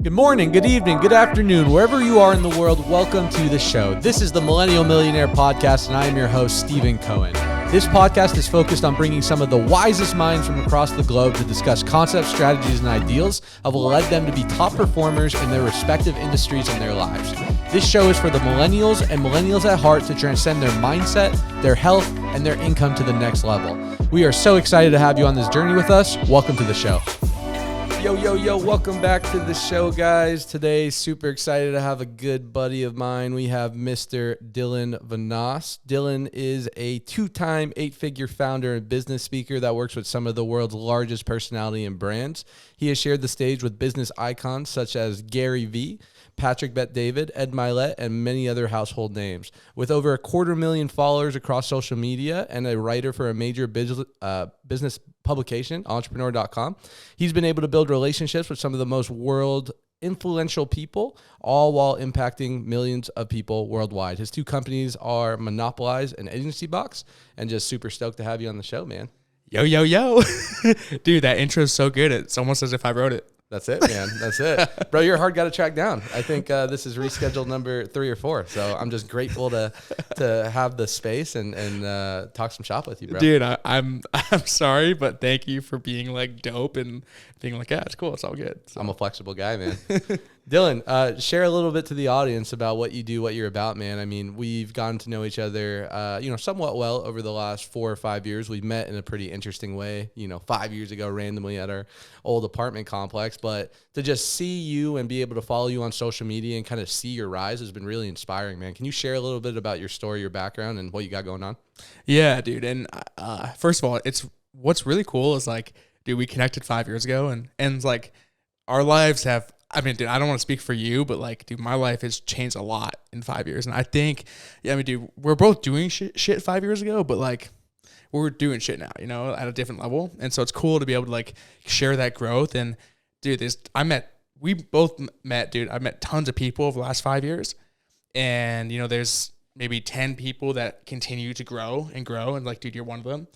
Good morning, good evening, good afternoon, wherever you are in the world, welcome to the show. This is the Millennial Millionaire podcast, and I am your host, Stephen Cohen. This podcast is focused on bringing some of the wisest minds from across the globe to discuss concepts, strategies, and ideals that will lead them to be top performers in their respective industries and their lives. This show is for the millennials and millennials at heart to transcend their mindset, their health, and their income to the next level. We are so excited to have you on this journey with us. Welcome to the show. Yo, welcome back to the show, guys. Today, super excited to have a good buddy of mine. We have Mr. Dylan Vanas. Dylan is a two-time eight-figure founder and business speaker that works with some of the world's largest personality and brands. He has shared the stage with business icons such as Gary Vee, Patrick Bet-David, Ed Milet, and many other household names. With over 250,000 followers across social media and a writer for a major business publication, entrepreneur.com, he's been able to build relationships with some of the most world influential people, all while impacting millions of people worldwide. His two companies are Monopolize and Agency Box, and just super stoked to have you on the show, man. Yo. Dude, that intro is so good. It's almost as if I wrote it. That's it, man. That's it. Bro, you're a hard guy to track down. I think this is rescheduled number 3 or 4. So I'm just grateful to have the space and talk some shop with you, bro. Dude, I'm sorry, but thank you for being like dope and being like, yeah, it's cool. It's all good. So. I'm a flexible guy, man. Dylan, share a little bit to the audience about what you do, what you're about, man. I mean, we've gotten to know each other, somewhat well over the last 4 or 5 years. We met in a pretty interesting way, 5 years ago, randomly at our old apartment complex. But to just see you and be able to follow you on social media and kind of see your rise has been really inspiring, man. Can you share a little bit about your story, your background, and what you got going on? Yeah, dude. And first of all, what's really cool is like, dude, we connected 5 years ago, and like our lives have. I mean, dude, I don't want to speak for you, but like, dude, my life has changed a lot in 5 years. And I think, dude, we're both doing shit 5 years ago, but like, we're doing shit now, at a different level. And so it's cool to be able to like share that growth. And dude, we both met, dude, I've met tons of people over the last 5 years. And, there's maybe 10 people that continue to grow. And like, dude, you're one of them,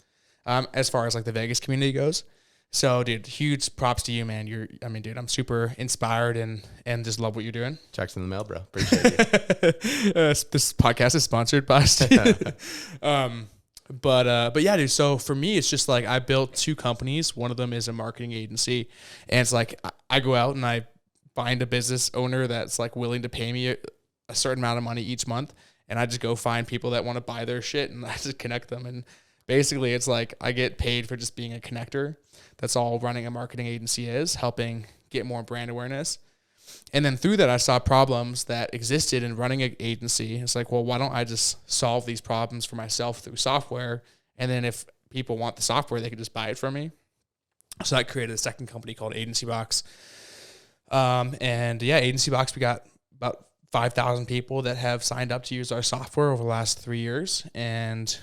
as far as like the Vegas community goes. So, dude, huge props to you, man. Dude, I'm super inspired and just love what you're doing. Checks in the mail, bro. Appreciate you. This podcast is sponsored by But yeah, dude. So for me, it's just like I built 2 companies. One of them is a marketing agency, and it's like I go out and I find a business owner that's like willing to pay me a certain amount of money each month, and I just go find people that want to buy their shit, and I just connect them. And basically, it's like I get paid for just being a connector. That's all running a marketing agency is, helping get more brand awareness. And then through that, I saw problems that existed in running an agency. It's like, well, why don't I just solve these problems for myself through software? And then if people want the software, they can just buy it from me. So I created a second company called Agency Box. Agency Box, we got about 5,000 people that have signed up to use our software over the last 3 years. And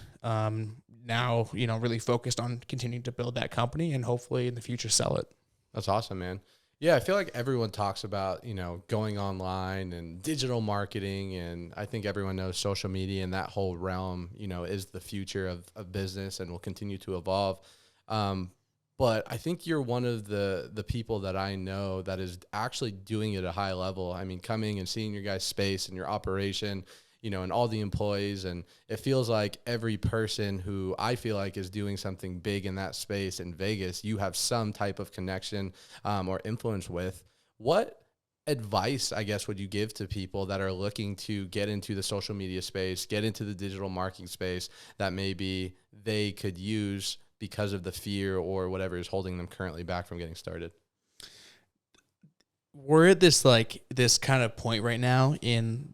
now, really focused on continuing to build that company and hopefully in the future sell it. That's awesome, man. Yeah, I feel like everyone talks about, going online and digital marketing, and I think everyone knows social media and that whole realm, is the future of business and will continue to evolve. But I think you're one of the people that I know that is actually doing it at a high level. I mean, coming and seeing your guys' space and your operation, and all the employees. And it feels like every person who I feel like is doing something big in that space in Vegas, you have some type of connection or influence with. What advice, I guess, would you give to people that are looking to get into the social media space, get into the digital marketing space that maybe they could use because of the fear or whatever is holding them currently back from getting started? We're at this kind of point right now in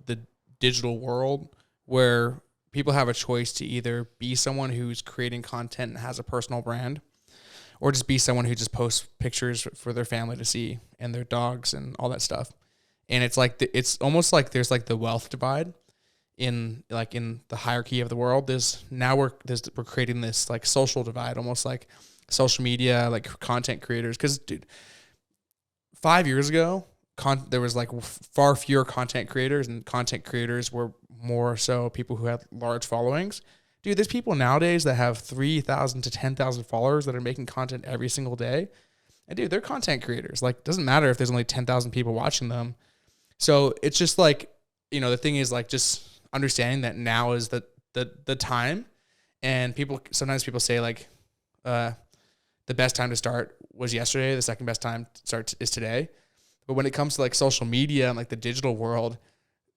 the digital world where people have a choice to either be someone who's creating content and has a personal brand, or just be someone who just posts pictures for their family to see and their dogs and all that stuff. And it's like it's almost like there's like the wealth divide in the hierarchy of the world. We're creating this like social divide, almost like social media, like content creators. Because dude, 5 years ago, there was like far fewer content creators, and content creators were more so people who had large followings. Dude, there's people nowadays that have 3,000 to 10,000 followers that are making content every single day. And dude, they're content creators. Like, doesn't matter if there's only 10,000 people watching them. So it's just like, the thing is like just understanding that now is the time. And sometimes people say like, the best time to start was yesterday. The second best time to start is today. But when it comes to like social media and like the digital world,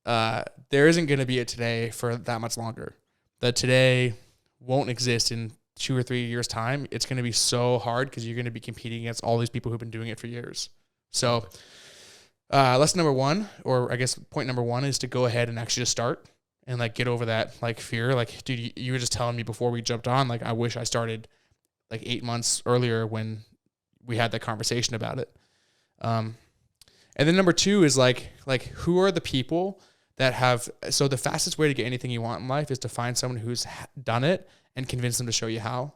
there isn't going to be a today for that much longer. The today won't exist in 2 or 3 years time. It's going to be so hard because you're going to be competing against all these people who've been doing it for years. So lesson number one, or I guess point number one, is to go ahead and actually just start and like get over that like fear. Like, dude, you were just telling me before we jumped on, like, I wish I started like 8 months earlier when we had that conversation about it. And then number two is like who are the people that have, so the fastest way to get anything you want in life is to find someone who's done it and convince them to show you how.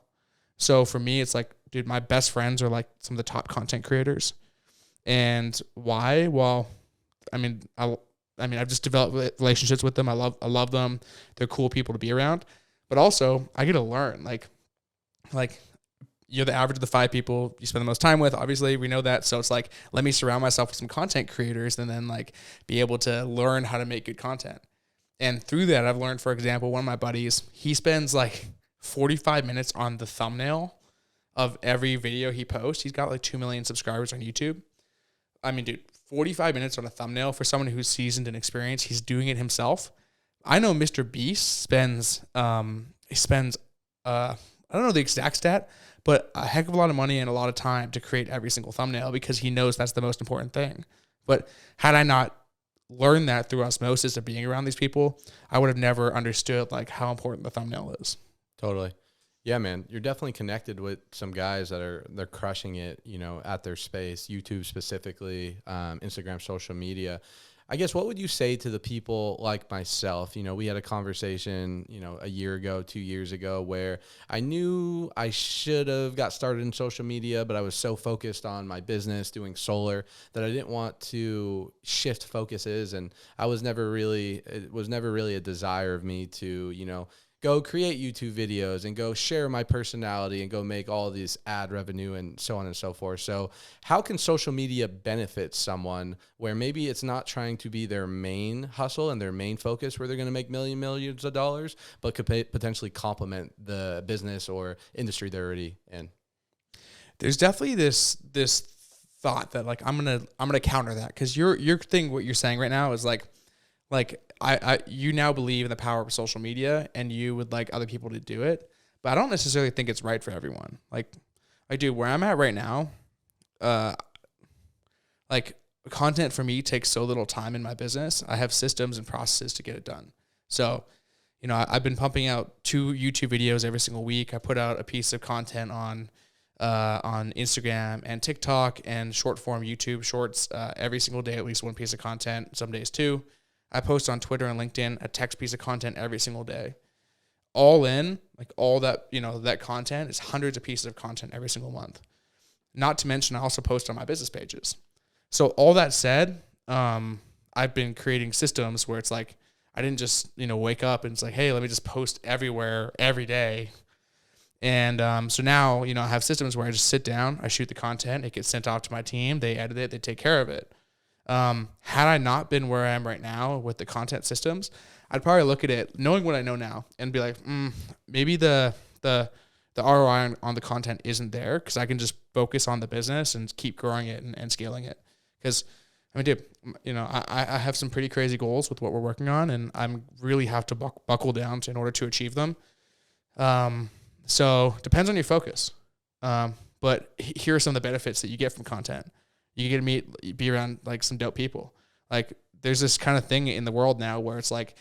So for me, it's like, dude, my best friends are like some of the top content creators. And why? Well, I've just developed relationships with them. I love them. They're cool people to be around, but also I get to learn like you're the average of the 5 people you spend the most time with. Obviously, we know that. So it's like, let me surround myself with some content creators and then like be able to learn how to make good content. And through that, I've learned, for example, one of my buddies, he spends like 45 minutes on the thumbnail of every video he posts. He's got like 2 million subscribers on YouTube. I mean, dude, 45 minutes on a thumbnail for someone who's seasoned and experienced. He's doing it himself. I know Mr. Beast spends, I don't know the exact stat, but a heck of a lot of money and a lot of time to create every single thumbnail because he knows that's the most important thing. But had I not learned that through osmosis of being around these people, I would have never understood like how important the thumbnail is. Totally. Yeah, man, you're definitely connected with some guys they're crushing it, at their space, YouTube specifically, Instagram, social media. I guess what would you say to the people like myself? We had a conversation, a year ago, 2 years ago, where I knew I should have got started in social media, but I was so focused on my business doing solar that I didn't want to shift focuses. And it was never really a desire of me to, go create YouTube videos and go share my personality and go make all of these ad revenue and so on and so forth. So how can social media benefit someone where maybe it's not trying to be their main hustle and their main focus where they're going to make millions of dollars, but could potentially complement the business or industry they're already in? There's definitely this thought that like, I'm going to counter that. Cause your thing, what you're saying right now is like you now believe in the power of social media and you would like other people to do it, but I don't necessarily think it's right for everyone. Like I do where I'm at right now. Like content for me takes so little time in my business. I have systems and processes to get it done. So, I've been pumping out 2 YouTube videos every single week. I put out a piece of content on Instagram and TikTok and short form YouTube shorts, every single day, at least one piece of content, some days 2. I post on Twitter and LinkedIn a text piece of content every single day. All in, like all that, that content is hundreds of pieces of content every single month. Not to mention, I also post on my business pages. So all that said, I've been creating systems where it's like, I didn't just, wake up and it's like, hey, let me just post everywhere every day. And so now, I have systems where I just sit down, I shoot the content, it gets sent off to my team, they edit it, they take care of it. Had I not been where I am right now with the content systems, I'd probably look at it knowing what I know now and be like, maybe the ROI on the content isn't there because I can just focus on the business and keep growing it and scaling it. Because dude, I have some pretty crazy goals with what we're working on and I'm really have to buckle down in order to achieve them. So depends on your focus. But here are some of the benefits that you get from content. You get to be around like some dope people. Like there's this kind of thing in the world now where it's like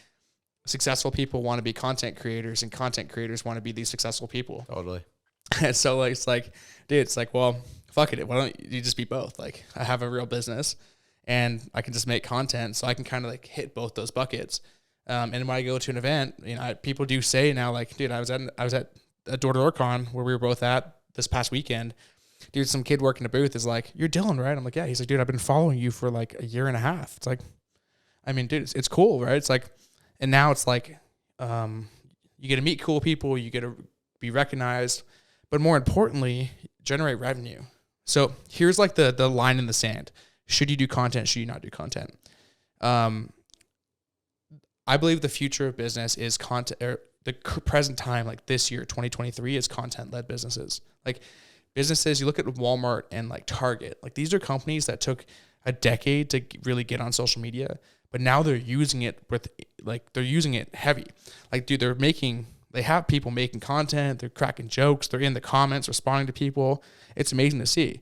successful people want to be content creators and content creators want to be these successful people. Totally. And so like, it's like, dude, it's like, well, fuck it. Why don't you just be both? Like I have a real business and I can just make content. So I can kind of like hit both those buckets. And when I go to an event, people do say now like, dude, I was at a door-to-door con where we were both at this past weekend. Dude, some kid working a booth is like, you're Dylan, right? I'm like, yeah. He's like, dude, I've been following you for like a year and a half. It's like, dude, it's cool, right? It's like, and now it's like, you get to meet cool people, you get to be recognized, but more importantly, generate revenue. So here's like the line in the sand. Should you do content? Should you not do content? I believe the future of business is content, or the present time, like this year, 2023, is content-led businesses. Like businesses, you look at Walmart and like Target, like these are companies that took a decade to really get on social media, but now they're using it they're using it heavy. Like, dude, they have people making content, they're cracking jokes, they're in the comments, responding to people. It's amazing to see.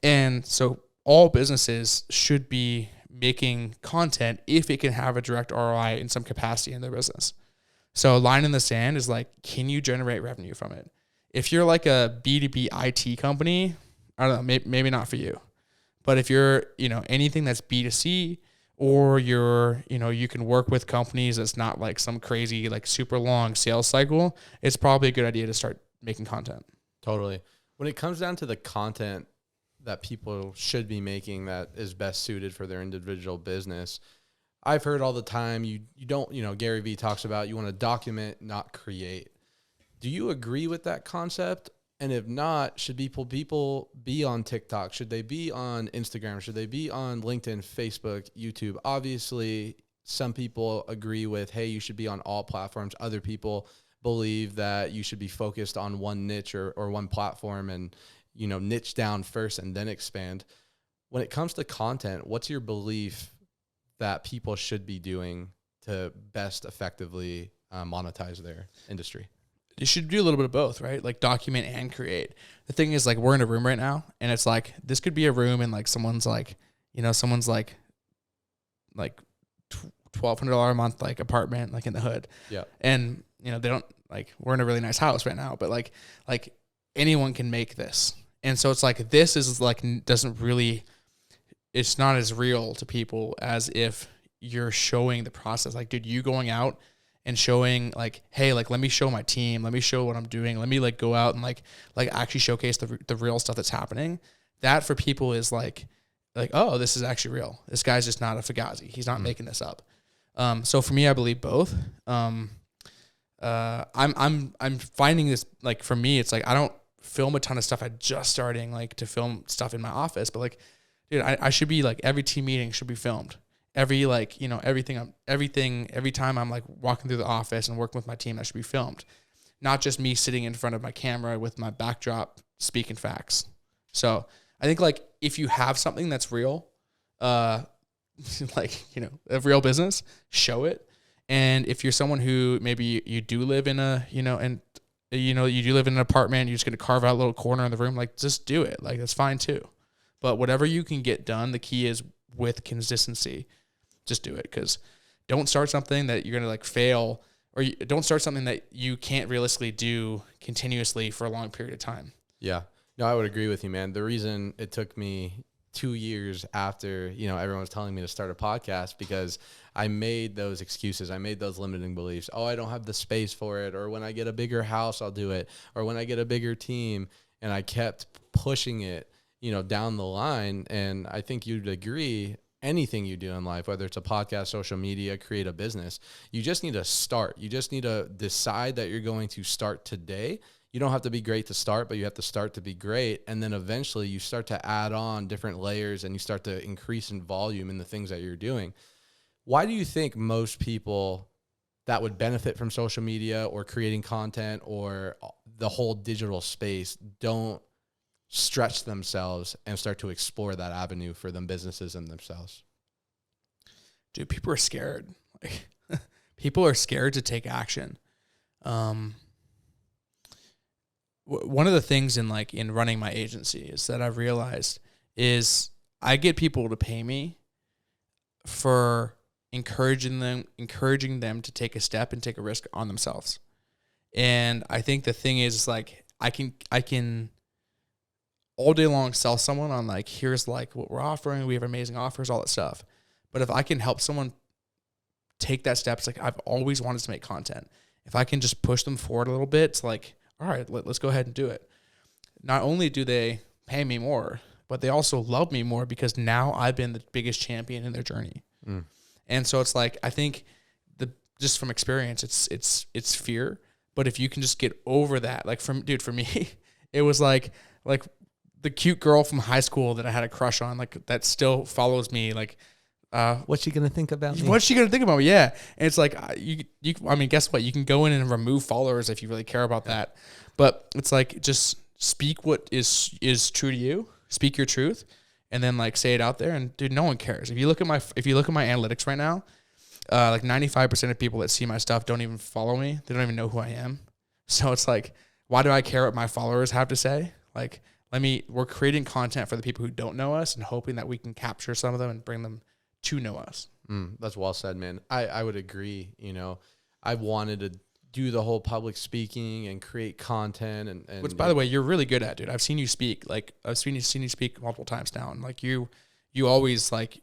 And so all businesses should be making content if it can have a direct ROI in some capacity in their business. So a line in the sand is like, can you generate revenue from it? If you're like a B2B IT company, I don't know, maybe not for you. But if you're, anything that's B2C, or you can work with companies that's not like some crazy, like super long sales cycle, it's probably a good idea to start making content. Totally. When it comes down to the content that people should be making that is best suited for their individual business, I've heard all the time, you don't, Gary Vee talks about you want to document, not create. Do you agree with that concept? And if not, should people be on TikTok? Should they be on Instagram? Should they be on LinkedIn, Facebook, YouTube? Obviously, some people agree with, hey, you should be on all platforms. Other people believe that you should be focused on one niche or one platform and, niche down first and then expand. When it comes to content, what's your belief that people should be doing to best effectively monetize their industry? You should do a little bit of both, right? Like document and create. The thing is, like, we're in a room right now, and it's like, this could be a room and like someone's like $1,200 a month, like apartment, like in the hood. Yeah. And, they don't like, we're in a really nice house right now, but like anyone can make this. And so it's like, this is like, it's not as real to people as if you're showing the process. Like, dude, you going out and showing like, hey, like, let me show my team, let me show what I'm doing, let me like go out and like actually showcase the real stuff that's happening. That for people is like, oh, this is actually real. This guy's just not a fugazi. He's not making this up. So for me, I believe both. I'm finding this, like, for me, it's like, I don't film a ton of stuff. I'm just starting like to film stuff in my office, but like, dude, I should be like, every team meeting should be filmed. Every time I'm like walking through the office and working with my team, that should be filmed. Not just me sitting in front of my camera with my backdrop speaking facts. So I think like if you have something that's real, like, a real business, show it. And if you're someone who maybe you do live in you do live in an apartment, you're just going to carve out a little corner in the room, like, just do it. Like, that's fine too. But whatever you can get done, the key is with consistency. Just do it, because don't start something that you're going to like fail, or don't start something that you can't realistically do continuously for a long period of time. Yeah. No, I would agree with you, man. The reason it took me 2 years after, everyone was telling me to start a podcast, because I made those excuses. I made those limiting beliefs. Oh, I don't have the space for it. Or when I get a bigger house, I'll do it. Or when I get a bigger team. And I kept pushing it, down the line. And I think you'd agree, anything you do in life, whether it's a podcast, social media, create a business, you just need to start. You just need to decide that you're going to start today. You don't have to be great to start, but you have to start to be great. And then eventually you start to add on different layers and you start to increase in volume in the things that you're doing. Why do you think most people that would benefit from social media or creating content or the whole digital space don't stretch themselves and start to explore that avenue for them businesses and themselves? Dude, people are scared. Like, people are scared to take action. One of the things in running my agency is that I've realized is I get people to pay me for encouraging them to take a step and take a risk on themselves. And I think the thing is, like, I can all day long sell someone on like, here's like what we're offering. We have amazing offers, all that stuff. But if I can help someone take that step, it's like, I've always wanted to make content. If I can just push them forward a little bit, it's like, all right, let's go ahead and do it. Not only do they pay me more, but they also love me more because now I've been the biggest champion in their journey. And so it's like, I think just from experience, it's fear. But if you can just get over that, like for me, it was like the cute girl from high school that I had a crush on, like that still follows me. Like, what's she gonna think about me? What's she gonna think about me? Yeah, and it's like I mean, guess what? You can go in and remove followers if you really care about that. But it's like just speak what is true to you. Speak your truth, and then like say it out there. And dude, no one cares. If you look at my analytics right now, like 95% of people that see my stuff don't even follow me. They don't even know who I am. So it's like, why do I care what my followers have to say? Like, we're creating content for the people who don't know us and hoping that we can capture some of them and bring them to know us. That's well said, man. I would agree. You know, I wanted to do the whole public speaking and create content and which, by the way, you're really good at, dude. I've seen you speak. Like, I've seen you speak multiple times now. And like you always, like,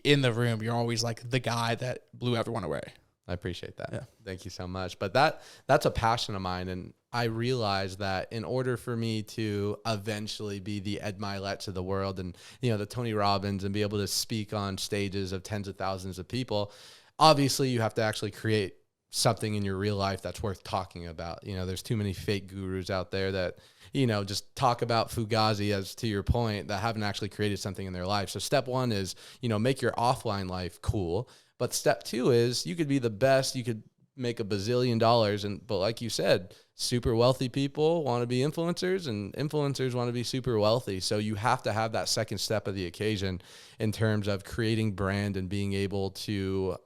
in the room, you're always like the guy that blew everyone away. I appreciate that. Yeah. Thank you so much. But that's a passion of mine. And I realized that in order for me to eventually be the Ed Milet's of the world and, you know, the Tony Robbins and be able to speak on stages of tens of thousands of people, obviously you have to actually create something in your real life that's worth talking about. You know, there's too many fake gurus out there that, you know, just talk about Fugazi, as to your point, that haven't actually created something in their life. So step one is, you know, make your offline life cool. But step two is you could be the best, you could make $1 bazillion. But like you said, super wealthy people want to be influencers and influencers want to be super wealthy. So you have to have that second step of the occasion in terms of creating brand and being able to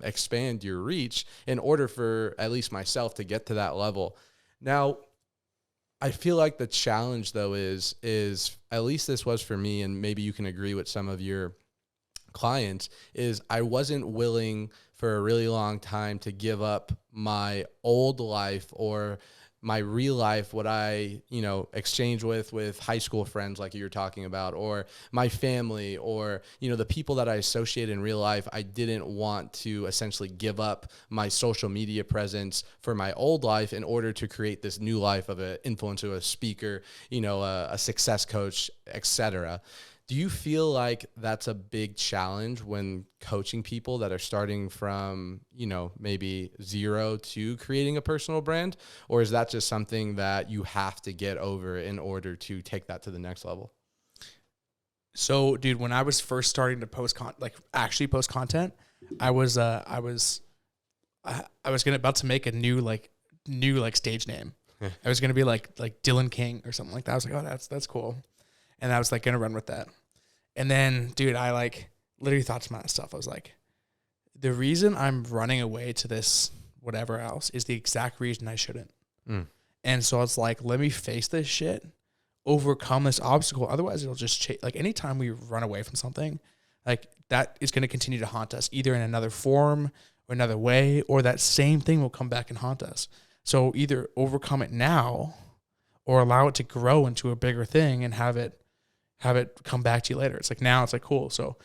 expand your reach in order for at least myself to get to that level. Now, I feel like the challenge though is at least this was for me, and maybe you can agree with some of your clients, is I wasn't willing for a really long time to give up my old life or my real life, what I, you know, exchange with high school friends like you were talking about, or my family, or, you know, the people that I associate in real life. I didn't want to essentially give up my social media presence for my old life in order to create this new life of an influencer, a speaker, you know, a success coach, etc. Do you feel like that's a big challenge when coaching people that are starting from, you know, maybe zero to creating a personal brand? Or is that just something that you have to get over in order to take that to the next level? So, dude, when I was first starting to actually post content, I was about to make a new stage name. I was gonna be like Dylan King or something like that. I was like, oh, that's cool. And I was like gonna run with that. And then, dude, I like literally thought to myself, I was like, the reason I'm running away to this whatever else is the exact reason I shouldn't. And so it's like, let me face this shit, overcome this obstacle. Otherwise, it'll just like anytime we run away from something, like that is going to continue to haunt us either in another form or another way, or that same thing will come back and haunt us. So either overcome it now or allow it to grow into a bigger thing and have it come back to you later. It's like now it's like, cool. So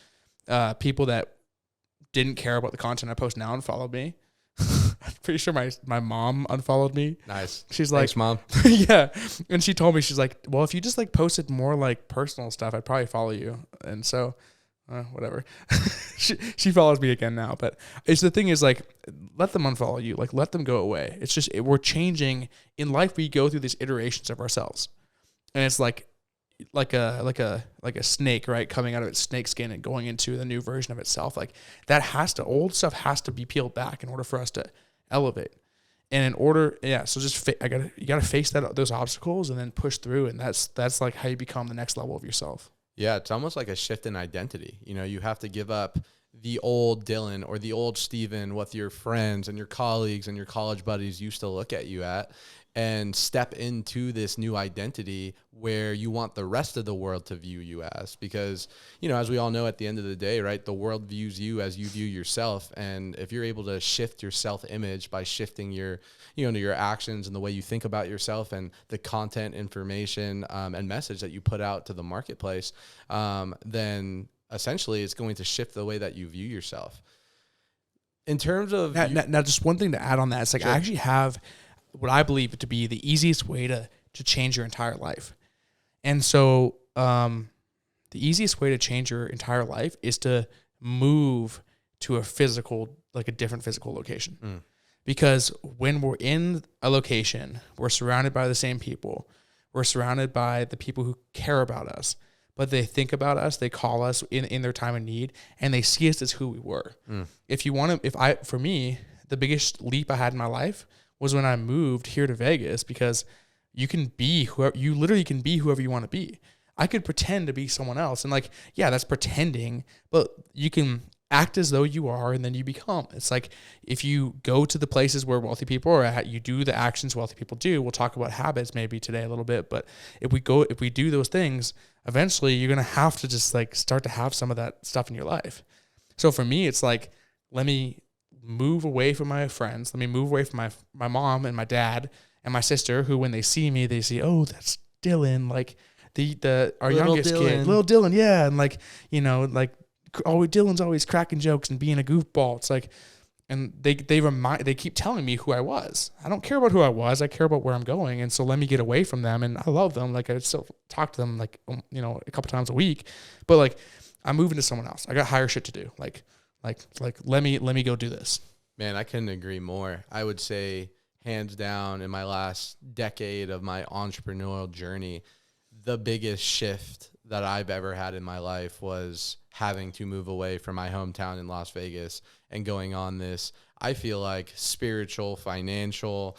people that didn't care about the content I post now unfollowed me. I'm pretty sure my mom unfollowed me. Nice. She's like, thanks, Mom. Yeah. And she told me, she's like, well, if you just like posted more like personal stuff, I'd probably follow you. And so whatever. she follows me again now. But it's the thing is like, let them unfollow you. Like let them go away. It's just, we're changing in life. We go through these iterations of ourselves, and it's like a snake, right? Coming out of its snake skin and going into the new version of itself. Like old stuff has to be peeled back in order for us to elevate. And so just you gotta face those obstacles and then push through. And that's like how you become the next level of yourself. Yeah, it's almost like a shift in identity. You know, you have to give up the old Dylan or the old Steven, what your friends and your colleagues and your college buddies used to look at you at, and step into this new identity where you want the rest of the world to view you as. Because, you know, as we all know, at the end of the day, right, the world views you as you view yourself. And if you're able to shift your self-image by shifting your actions and the way you think about yourself and the content, information, and message that you put out to the marketplace, then essentially it's going to shift the way that you view yourself. In terms of... Now, just one thing to add on that. It's like, sure. I actually have what I believe to be the easiest way to change your entire life. And so the easiest way to change your entire life is to move to a different physical location. Because when we're in a location, we're surrounded by the same people, We're surrounded by the people who care about us, but they think about us, they call us in their time of need, and they see us as who we were. For me, the biggest leap I had in my life was when I moved here to Vegas, because you literally can be whoever you want to be. I could pretend to be someone else, and like, yeah, that's pretending, but you can act as though you are, and then you become. It's like, if you go to the places where wealthy people are at, you do the actions wealthy people do. We'll talk about habits maybe today a little bit, but if we do those things, eventually you're going to have to just like start to have some of that stuff in your life. So for me, it's like, let me move away from my friends. Let me move away from my mom and my dad and my sister, who when they see me, they see, oh, that's Dylan, like our Little youngest Dylan. kid, little Dylan. Yeah. And like, like, Dylan's always cracking jokes and being a goofball. It's like, and they keep telling me who I was. I don't care about who I was. I care about where I'm going. And so let me get away from them. And I love them. Like, I still talk to them like, a couple times a week, but like, I'm moving to someone else. I got higher shit to do. Like let me go do this. Man, I couldn't agree more. I would say hands down, in my last decade of my entrepreneurial journey, the biggest shift that I've ever had in my life was having to move away from my hometown in Las Vegas and going on this, I feel like, spiritual, financial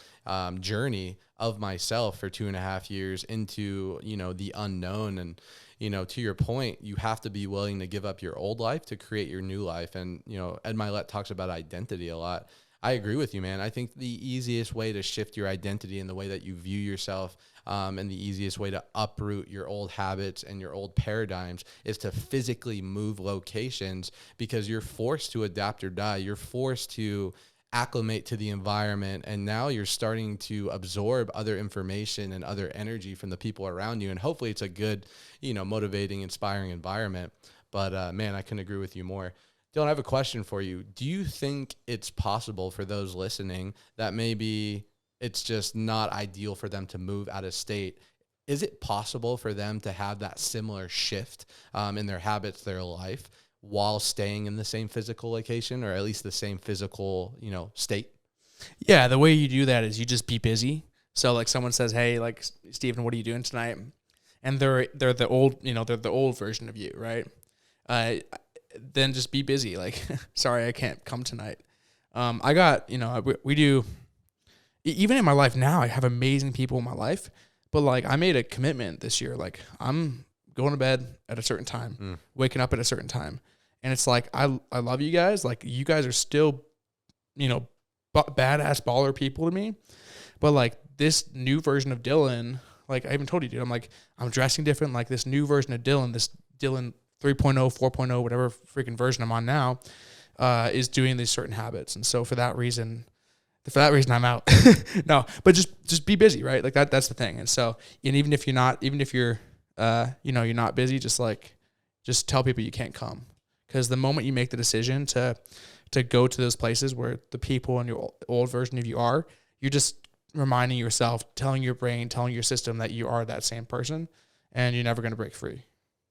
journey of myself for 2.5 years into, the unknown. And, to your point, you have to be willing to give up your old life to create your new life. And, Ed Milet talks about identity a lot. I agree with you, man. I think the easiest way to shift your identity and the way that you view yourself, and the easiest way to uproot your old habits and your old paradigms, is to physically move locations, because you're forced to adapt or die. You're forced to acclimate to the environment, and now you're starting to absorb other information and other energy from the people around you. And hopefully it's a good, motivating, inspiring environment. But man, I couldn't agree with you more. Dylan, I have a question for you. Do you think it's possible for those listening that maybe it's just not ideal for them to move out of state? Is it possible for them to have that similar shift in their habits, their life, while staying in the same physical location, or at least the same physical, state? Yeah, the way you do that is you just be busy. So like, someone says, "Hey, like, Steven, what are you doing tonight?" And they're the old, they're the old version of you, right? Then just be busy. Like, sorry, I can't come tonight. I got, we do, even in my life now, I have amazing people in my life, but like, I made a commitment this year. Like, I'm going to bed at a certain time, waking up at a certain time. And it's like, I love you guys. Like, you guys are still, badass baller people to me. But like, this new version of Dylan, like I even told you, dude, I'm dressing different. Like, this new version of Dylan, this Dylan 3.0, 4.0, whatever freaking version I'm on now, is doing these certain habits. And so for that reason I'm out. No, but just be busy, right? Like that's the thing. And so, and even if you're not busy, just tell people you can't come. Because the moment you make the decision to go to those places where the people in your old version of you are, you're just reminding yourself, telling your brain, telling your system that you are that same person, and you're never going to break free.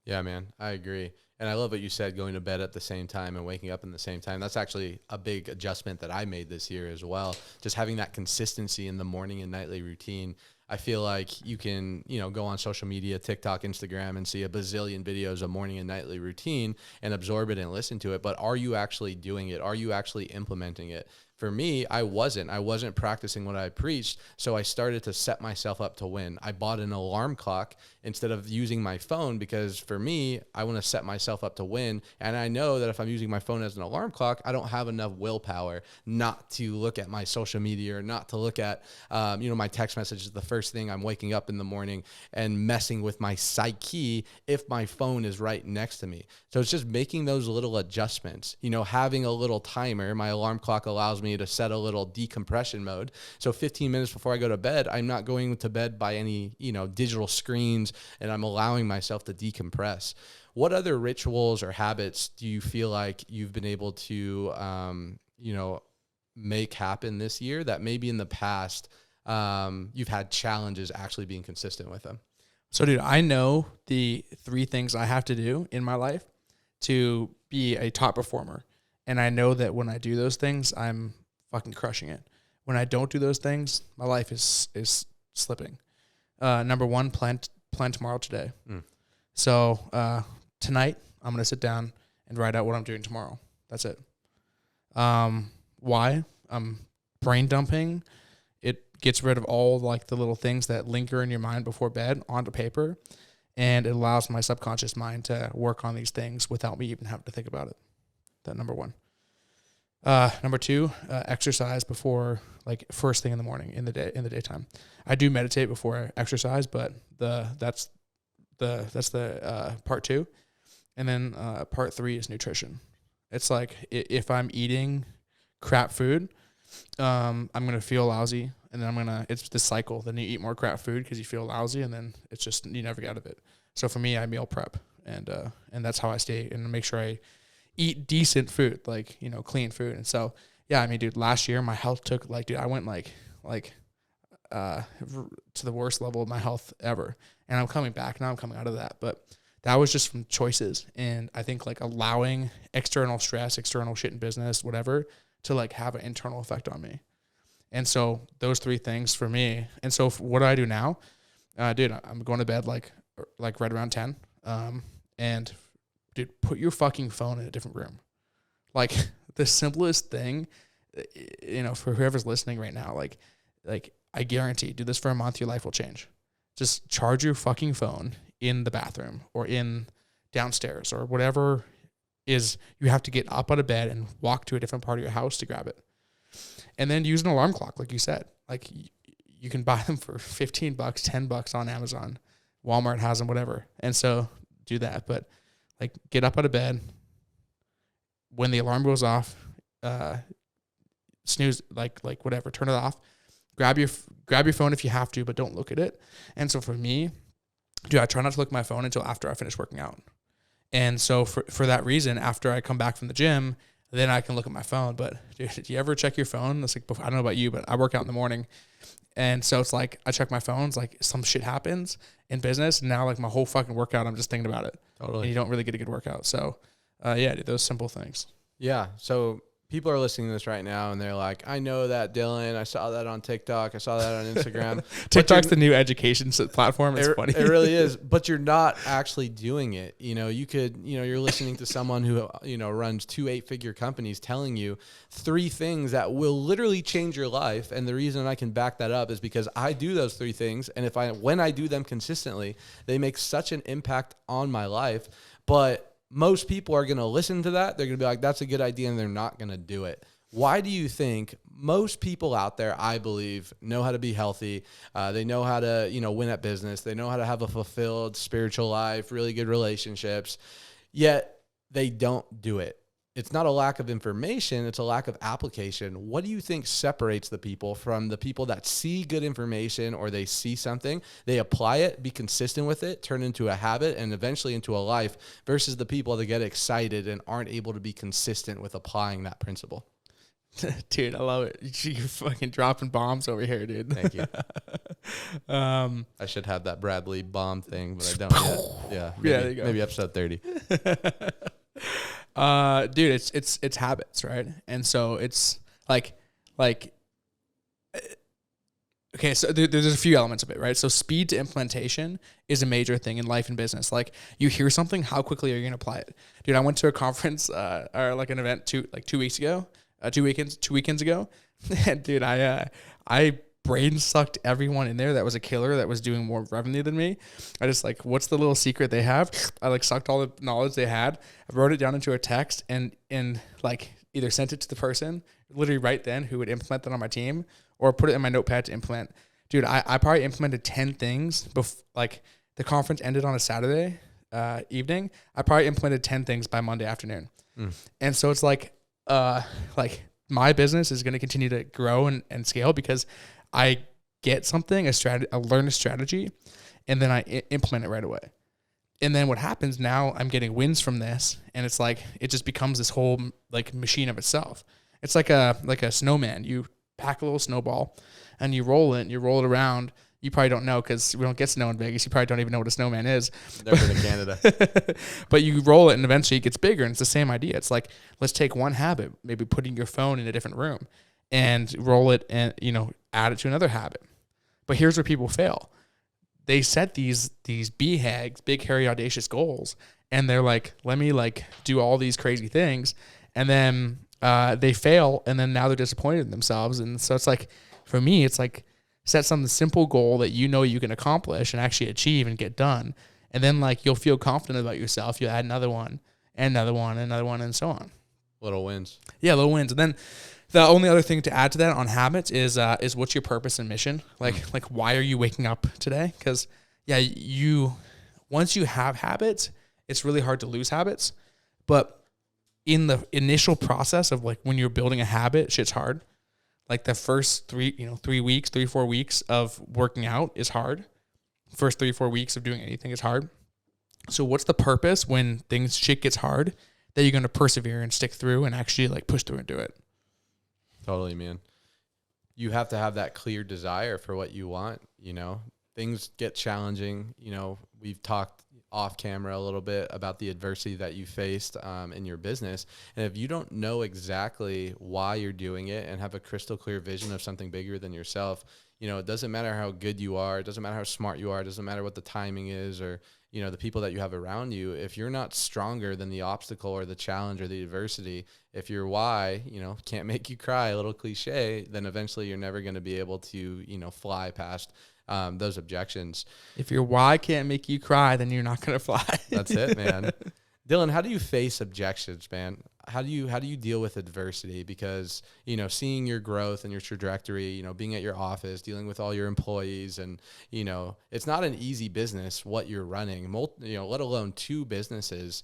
Yeah, man, I agree. And I love what you said, going to bed at the same time and waking up in the same time. That's actually a big adjustment that I made this year as well. Just having that consistency in the morning and nightly routine. I feel like you can, go on social media, TikTok, Instagram, and see a bazillion videos of morning and nightly routine and absorb it and listen to it. But are you actually doing it? Are you actually implementing it? For me, I wasn't practicing what I preached, so I started to set myself up to win. I bought an alarm clock instead of using my phone, because for me, I want to set myself up to win. And I know that if I'm using my phone as an alarm clock, I don't have enough willpower not to look at my social media, or not to look at, my text messages the first thing I'm waking up in the morning, and messing with my psyche if my phone is right next to me. So it's just making those little adjustments, having a little timer. My alarm clock allows me to set a little decompression mode. So 15 minutes before I go to bed, I'm not going to bed by any, digital screens, and I'm allowing myself to decompress. What other rituals or habits do you feel like you've been able to, make happen this year that maybe in the past, you've had challenges actually being consistent with them? So, dude, I know the 3 things I have to do in my life to be a top performer. And I know that when I do those things, I'm fucking crushing it. When I don't do those things, my life is slipping. Number one, plan tomorrow today. So tonight I'm going to sit down and write out what I'm doing tomorrow. That's it. Why? I'm brain dumping. It gets rid of all like the little things that linger in your mind before bed onto paper, and it allows my subconscious mind to work on these things without me even having to think about it. That number one. Number two, exercise before, like, first thing in the morning in the daytime. I do meditate before I exercise, but that's the part two. And then part three is nutrition. It's like if I'm eating crap food, I'm going to feel lousy, and then it's the cycle. Then you eat more crap food because you feel lousy, and then it's just, you never get out of it. So for me, I meal prep, and that's how I stay and make sure I eat decent food, like, clean food. And so, yeah, I mean, dude, last year my health took, like, dude, I went to the worst level of my health ever. And I'm coming back now. I'm coming out of that. But that was just from choices. And I think, like, allowing external stress, external shit in business, whatever, to, like, have an internal effect on me. And so those three things for me. And so what do I do now? Dude, I'm going to bed like right around 10. And dude, put your fucking phone in a different room. Like, the simplest thing, for whoever's listening right now, like I guarantee, do this for a month, your life will change. Just charge your fucking phone in the bathroom or in downstairs or whatever is, you have to get up out of bed and walk to a different part of your house to grab it. And then use an alarm clock, like you said. Like, you can buy them for $15, $10 on Amazon. Walmart has them, whatever. And so do that. But, like, get up out of bed. When the alarm goes off, snooze, like whatever, turn it off. Grab your phone if you have to, but don't look at it. And so for me, dude, I try not to look at my phone until after I finish working out. And so for that reason, after I come back from the gym, then I can look at my phone. But dude, do you ever check your phone? It's like, I don't know about you, but I work out in the morning. And so it's like, I check my phone, it's like some shit happens in business. And now, like, my whole fucking workout, I'm just thinking about it. Totally. And you don't really get a good workout. So, yeah, dude, those simple things. Yeah. So people are listening to this right now and they're like, I know that, Dylan. I saw that on TikTok. I saw that on Instagram. TikTok's the new education platform. It's funny. It really is. But you're not actually doing it. You could, you're listening to someone who, runs 2 8-figure companies telling you 3 things that will literally change your life. And the reason I can back that up is because I do those 3 things. And when I do them consistently, they make such an impact on my life. But most people are going to listen to that. They're going to be like, that's a good idea. And they're not going to do it. Why do you think most people out there, I believe, know how to be healthy? They know how to, win at business. They know how to have a fulfilled spiritual life, really good relationships, yet they don't do it. It's not a lack of information. It's a lack of application. What do you think separates the people from the people that see good information, or they see something, they apply it, be consistent with it, turn into a habit, and eventually into a life, versus the people that get excited and aren't able to be consistent with applying that principle? Dude, I love it. You're fucking dropping bombs over here, dude. Thank you. I should have that Bradley bomb thing, but I don't yet. Yeah, there you go. Maybe episode 30. Dude, it's habits, right? And so it's like, okay, so there's a few elements of it, right? So speed to implementation is a major thing in life and business. Like, you hear something, how quickly are you going to apply it? Dude, I went to a conference, or like an event 2 weekends ago. And dude, I brain sucked everyone in there that was a killer, that was doing more revenue than me. I just, like, what's the little secret they have? I, like, sucked all the knowledge they had. I wrote it down into a text and like, either sent it to the person literally right then who would implement that on my team, or put it in my notepad to implement. Dude, I probably implemented 10 things like, the conference ended on a Saturday evening. I probably implemented 10 things by Monday afternoon. And so it's like my business is going to continue to grow and scale because I get something, I learn a strategy, and then I implement it right away. And then what happens now, I'm getting wins from this, and it's like, it just becomes this whole, like, machine of itself. It's like a snowman. You pack a little snowball and you roll it around. You probably don't know because we don't get snow in Vegas. You probably don't even know what a snowman is. Never been to Canada. But you roll it and eventually it gets bigger, and it's the same idea. It's like, let's take one habit, maybe putting your phone in a different room, and roll it and, add it to another habit. But here's where people fail. they set these BHAGs, big, hairy, audacious goals. And they're like, let me like do all these crazy things. And then they fail. And then now they're disappointed in themselves. And so it's like, for me, it's like set some simple goal that you know you can accomplish and actually achieve and get done. And then like you'll feel confident about yourself. You'll add another one and another one and another one and so on. Little wins. Yeah, little wins. And then the only other thing to add to that on habits is what's your purpose and mission? Like why are you waking up today? Because once you have habits, it's really hard to lose habits. But in the initial process of like when you're building a habit, shit's hard. Like the first 3-4 weeks of working out is hard. First 3-4 weeks of doing anything is hard. So what's the purpose when shit gets hard that you're going to persevere and stick through and actually like push through and do it? Totally, man. You have to have that clear desire for what you want. Things get challenging. We've talked off camera a little bit about the adversity that you faced in your business. And if you don't know exactly why you're doing it and have a crystal clear vision of something bigger than yourself, it doesn't matter how good you are. It doesn't matter how smart you are. It doesn't matter what the timing is or, the people that you have around you. If you're not stronger than the obstacle or the challenge or the adversity, if your why, can't make you cry, a little cliche, then eventually you're never going to be able to, fly past those objections. If your why can't make you cry, then you're not going to fly. That's it, man. Dylan, how do you face objections, man? How do you deal with adversity? Because, seeing your growth and your trajectory, being at your office, dealing with all your employees and, it's not an easy business what you're running, let alone 2 businesses.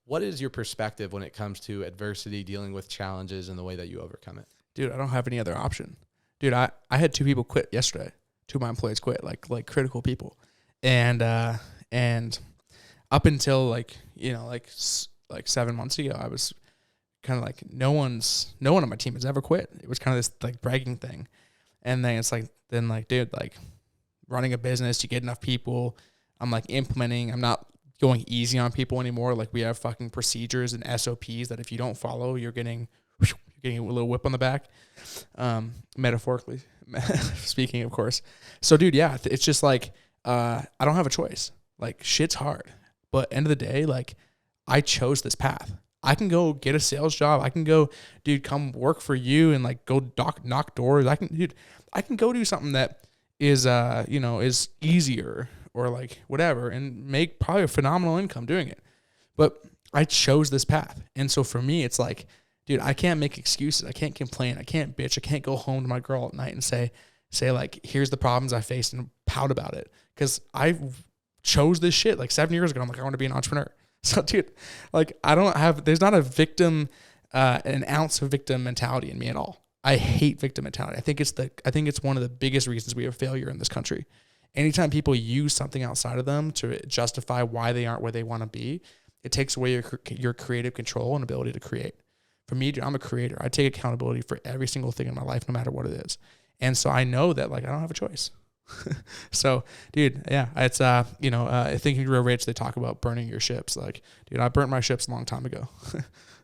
What is your perspective when it comes to adversity, dealing with challenges and the way that you overcome it? Dude, I don't have any other option. Dude, I had 2 people quit yesterday. 2 of my employees quit, like critical people. And up until like 7 months ago, I was kind of like, no one on my team has ever quit. It was kind of this like bragging thing. And then it's like, dude, like running a business, you get enough people. I'm like implementing, I'm not going easy on people anymore. Like we have fucking procedures and SOPs that if you don't follow, you're getting a little whip on the back, metaphorically speaking, of course. So dude, yeah, it's just like, I don't have a choice. Like shit's hard, but end of the day, like I chose this path. I can go get a sales job. I can go, dude, come work for you and like go knock doors. I can go do something that is, is easier or like whatever and make probably a phenomenal income doing it. But I chose this path. And so for me, it's like, dude, I can't make excuses. I can't complain. I can't bitch. I can't go home to my girl at night and say like, here's the problems I faced and pout about it. Cause I chose this shit like 7 years ago. I'm like, I want to be an entrepreneur. So dude, like there's not a victim, an ounce of victim mentality in me at all. I hate victim mentality. I think it's one of the biggest reasons we have failure in this country. Anytime people use something outside of them to justify why they aren't where they want to be, it takes away your creative control and ability to create. For me, dude, I'm a creator. I take accountability for every single thing in my life, no matter what it is. And so I know that like I don't have a choice. So, dude, yeah, it's Thinking Real Rich, they talk about burning your ships. Like, dude, I burnt my ships a long time ago.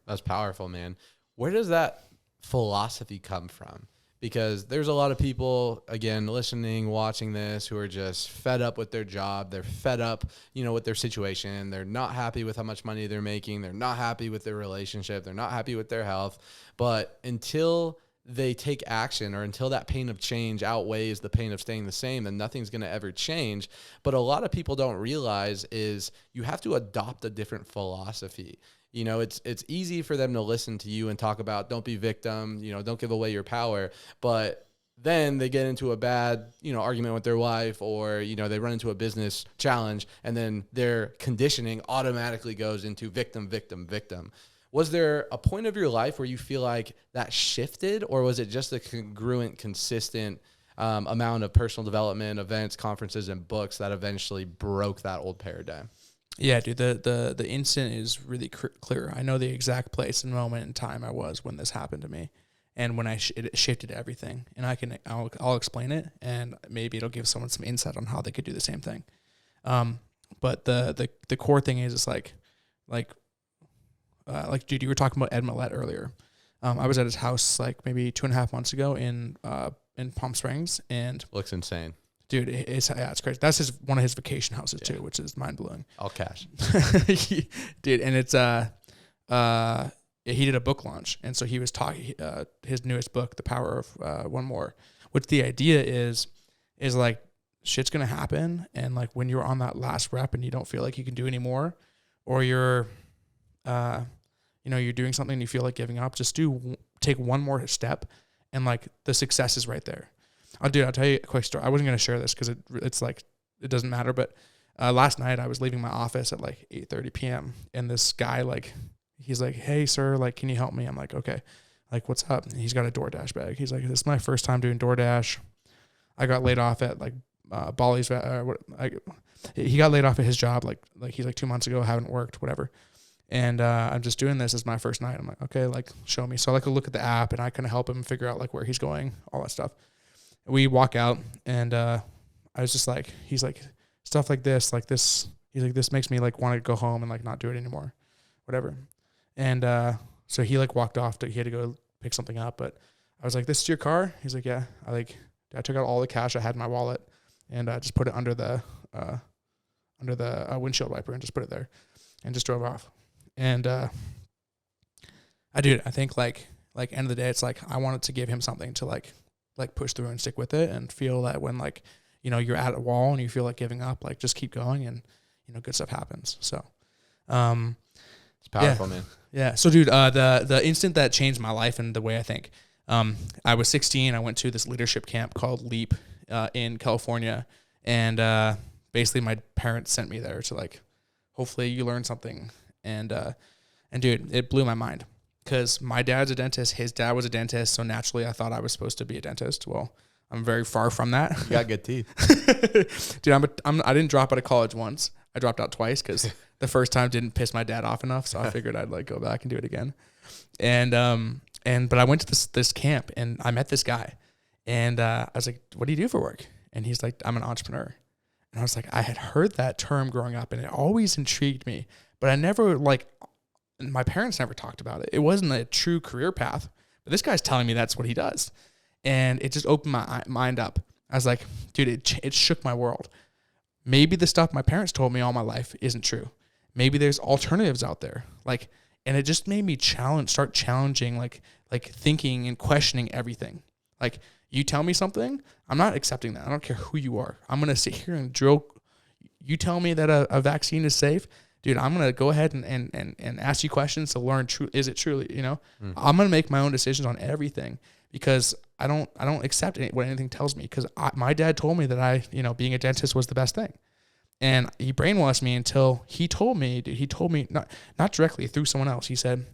That's powerful, man. Where does that philosophy come from? Because there's a lot of people, again, listening, watching this, who are just fed up with their job. They're fed up, with their situation. They're not happy with how much money they're making. They're not happy with their relationship. They're not happy with their health. But until they take action or until that pain of change outweighs the pain of staying the same, then nothing's going to ever change. But a lot of people don't realize is you have to adopt a different philosophy. It's easy for them to listen to you and talk about don't be victim, don't give away your power. But then they get into a bad, argument with their wife or, they run into a business challenge and then their conditioning automatically goes into victim, victim, victim. Was there a point of your life where you feel like that shifted, or was it just a congruent, consistent amount of personal development, events, conferences, and books that eventually broke that old paradigm? Yeah, dude, the instant is really clear. I know the exact place and moment in time I was when this happened to me, and when it shifted everything. And I'll explain it, and maybe it'll give someone some insight on how they could do the same thing. But the core thing is it's like, dude, you were talking about Ed Millett earlier. I was at his house like maybe 2.5 months ago in Palm Springs, and looks insane. Dude, it's crazy. That's one of his vacation houses too, which is mind blowing. All cash. Dude, and it's he did a book launch, and so he was talking his newest book, The Power of One More, which the idea is like shit's gonna happen, and like when you're on that last rep and you don't feel like you can do any more, or you're you're doing something and you feel like giving up, just take one more step, and like the success is right there. I'll tell you a quick story. I wasn't going to share this because it's like, it doesn't matter. But last night I was leaving my office at like 8:30 p.m. And this guy, like, he's like, "Hey, sir, like, can you help me?" I'm like, "Okay." Like, "What's up?" And he's got a DoorDash bag. He's like, "This is my first time doing DoorDash. I got laid off at like Bali's. He got laid off at his job. Like he's like 2 months ago, haven't worked, whatever. And I'm just doing this as my first night." I'm like, "Okay, like, show me." So I like to look at the app and I kind of help him figure out like where he's going, all that stuff. We walk out, and I was just like, he's like, "Stuff like this. He's like, "This makes me like want to go home and like not do it anymore, whatever." And so he like walked off. He had to go pick something up. But I was like, "This is your car?" He's like, "Yeah." I took out all the cash I had in my wallet and just put it under the windshield wiper and just put it there, and just drove off. And I think like end of the day, it's like I wanted to give him something to like push through and stick with it, and feel that when like, you're at a wall and you feel like giving up, like just keep going, and good stuff happens. So it's powerful, man. Yeah. So dude, the instant that changed my life and the way I think, I was 16. I went to this leadership camp called Leap in California, and basically my parents sent me there to like, hopefully you learn something. And dude, it blew my mind. Because my dad's a dentist, his dad was a dentist, so naturally I thought I was supposed to be a dentist. Well, I'm very far from that. You got good teeth. Dude, I didn't drop out of college once. I dropped out twice because the first time didn't piss my dad off enough, so I figured I'd like go back and do it again. But I went to this camp, and I met this guy, and I was like, "What do you do for work?" And he's like, "I'm an entrepreneur." And I was like, I had heard that term growing up, and it always intrigued me, but I never my parents never talked about it. It wasn't a true career path, but this guy's telling me that's what he does. And it just opened my mind up. I was like, dude, it shook my world. Maybe the stuff my parents told me all my life isn't true. Maybe there's alternatives out there. And it just made me start challenging, like thinking and questioning everything. Like, you tell me something, I'm not accepting that. I don't care who you are. I'm going to sit here and drill. You tell me that a vaccine is safe, dude, I'm going to go ahead and ask you questions to learn, is it truly, I'm going to make my own decisions on everything, because I don't accept what anything tells me, because my dad told me that being a dentist was the best thing. And he brainwashed me until he told me, not directly, through someone else. He said,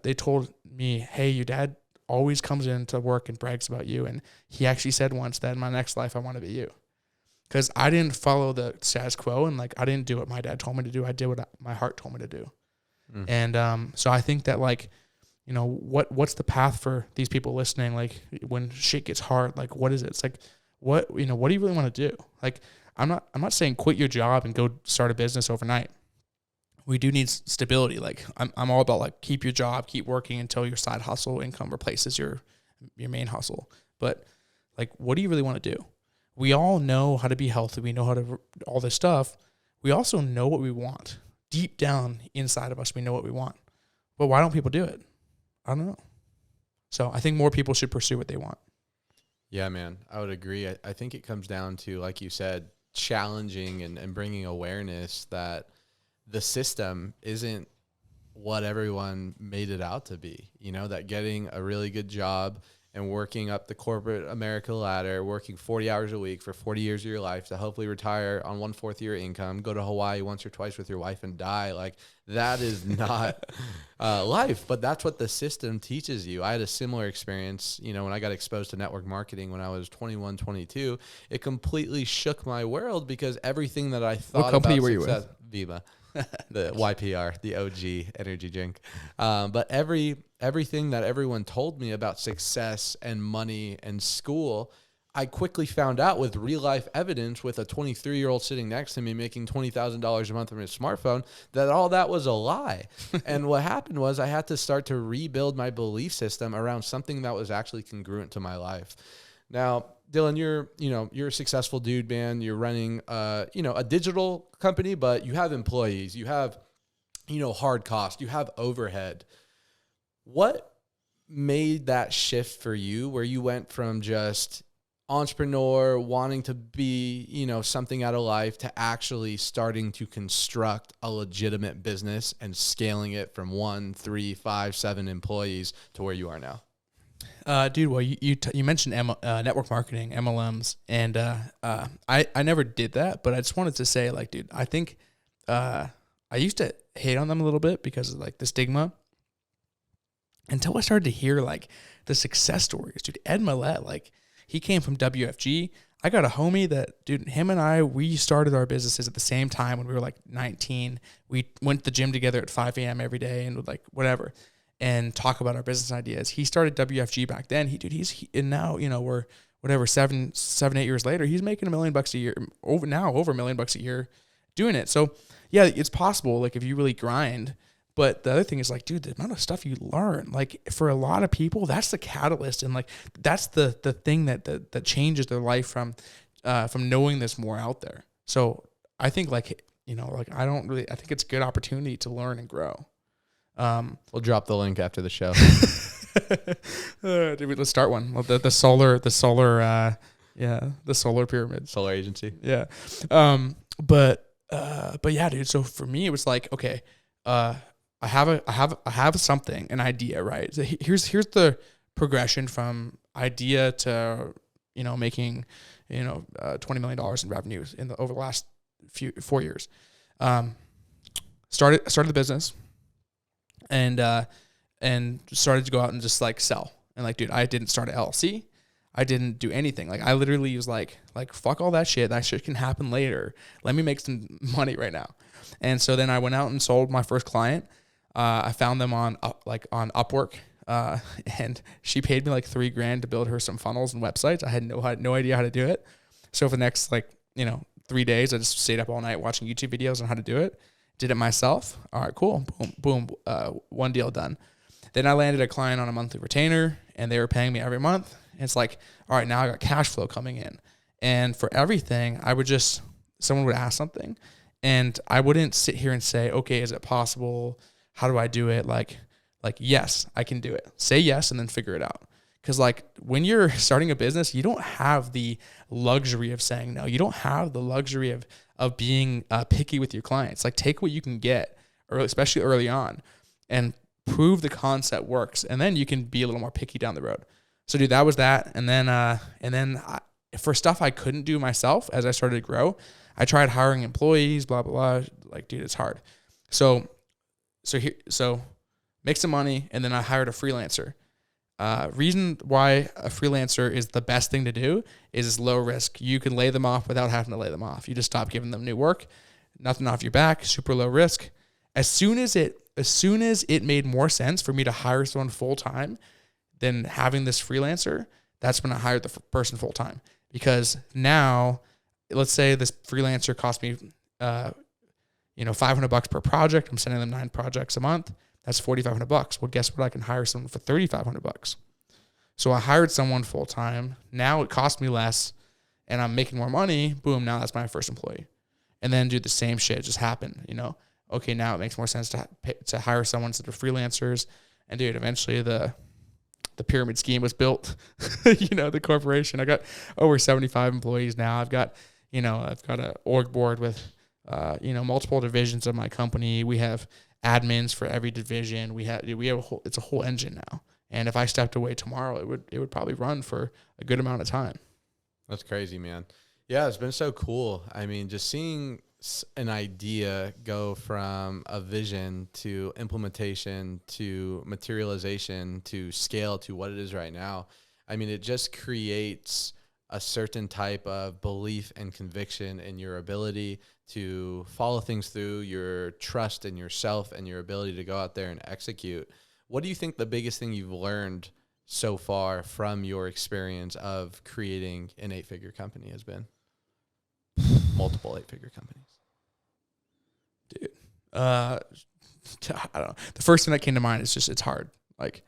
they told me, "Hey, your dad always comes into work and brags about you. And he actually said once that in my next life, I want to be you." Because I didn't follow the status quo, and I didn't do what my dad told me to do. I did what my heart told me to do. And so I think that what's the path for these people listening? Like, when shit gets hard, what is it? It's like, what do you really want to do? Like, I'm not saying quit your job and go start a business overnight. We do need stability. Like, I'm all about keep your job, keep working until your side hustle income replaces your main hustle. But what do you really want to do? We all know how to be healthy. We know how to all this stuff. We also know what we want. Deep down inside of us, we know what we want. But why don't people do it? I don't know. So I think more people should pursue what they want. Yeah, man, I would agree. I think it comes down to, like you said, challenging and bringing awareness that the system isn't what everyone made it out to be. That getting a really good job and working up the corporate America ladder, working 40 hours a week for 40 years of your life to hopefully retire on 1/4 of your income, go to Hawaii once or twice with your wife and die. That is not life, but that's what the system teaches you. I had a similar experience, when I got exposed to network marketing when I was 21, 22, it completely shook my world, because everything that I thought What company about were you success, with? Viva. The YPR, the OG energy drink. But everything that everyone told me about success and money and school, I quickly found out with real life evidence, with a 23-year-old sitting next to me making $20,000 a month from his smartphone, that all that was a lie. And what happened was I had to start to rebuild my belief system around something that was actually congruent to my life. Now, Dylan, you're a successful dude, man. You're running, a digital company, but you have employees, you have, hard cost, you have overhead. What made that shift for you where you went from just entrepreneur wanting to be, something out of life to actually starting to construct a legitimate business and scaling it from 1, 3, 5, 7 employees to where you are now? Dude, well, you mentioned network marketing, MLMs, and I never did that, but I just wanted to say, like, dude, I think I used to hate on them a little bit because of like the stigma until I started to hear like the success stories. Dude, Ed Millett, like, he came from WFG. I got a homie that, dude, him and I, we started our businesses at the same time when we were like 19. We went to the gym together at 5 a.m. every day and would like whatever and talk about our business ideas. He started WFG back then. And now, we're whatever, 7, 8 years later, he's making $1 million a year, over $1 million a year doing it. So yeah, it's possible, like, if you really grind. But the other thing is, like, dude, the amount of stuff you learn, like, for a lot of people, that's the catalyst. And like, that's the thing that changes their life from knowing there's more out there. So I think I think it's a good opportunity to learn and grow. We'll drop the link after the show. Dude, let's start one. The solar pyramid, solar agency. Yeah. But yeah, dude. So for me, it was like, okay, I have something, an idea, right? So here's the progression from idea to, making, $20 million in revenues over the last 4 years. Started the business and started to go out and just like sell. And like, dude, I didn't start an LLC. I didn't do anything. Like, I literally was like, fuck all that shit. That shit can happen later. Let me make some money right now. And so then I went out and sold my first client. I found them on Upwork, and she paid me like $3,000 to build her some funnels and websites. I had no idea how to do it. So for the next 3 days, I just stayed up all night watching YouTube videos on how to do it. Did it myself. All right, cool. Boom, boom. One deal done. Then I landed a client on a monthly retainer, and they were paying me every month. And it's like, all right, now I got cash flow coming in. And for everything, someone would ask something, and I wouldn't sit here and say, okay, is it possible? How do I do it? Like, yes, I can do it. Say yes and then figure it out. Because like, when you're starting a business, you don't have the luxury of saying no. You don't have the luxury of being picky with your clients. Like, take what you can get, especially early on, and prove the concept works. And then you can be a little more picky down the road. So dude, that was that. And then for stuff I couldn't do myself as I started to grow, I tried hiring employees, blah, blah, blah. Like, dude, it's hard. So make some money, and then I hired a freelancer. Reason why a freelancer is the best thing to do is it's low risk. You can lay them off without having to lay them off. You just stop giving them new work, nothing off your back, super low risk. As soon as it made more sense for me to hire someone full time than having this freelancer, that's when I hired the person full time. Because now, let's say this freelancer cost me, $500 per project. I'm sending them 9 projects a month. That's $4,500. Well, guess what? I can hire someone for $3,500. So I hired someone full time. Now it cost me less, and I'm making more money. Boom! Now that's my first employee. And then do the same shit. Just happen. Okay, now it makes more sense to hire someone instead of freelancers. And dude, eventually the pyramid scheme was built. The corporation. I got over 75 employees now. I've got an org board with multiple divisions of my company. We have admins for every division. It's a whole engine now. And if I stepped away tomorrow, it would probably run for a good amount of time. That's crazy, man. Yeah, it's been so cool. I mean, just seeing an idea go from a vision to implementation to materialization to scale to what it is right now. I mean, it just creates a certain type of belief and conviction in your ability to follow things through, your trust in yourself and your ability to go out there and execute. What do you think the biggest thing you've learned so far from your experience of creating an 8-figure company has been? Multiple 8-figure companies. Dude, I don't know. The first thing that came to mind is just, it's hard. Like,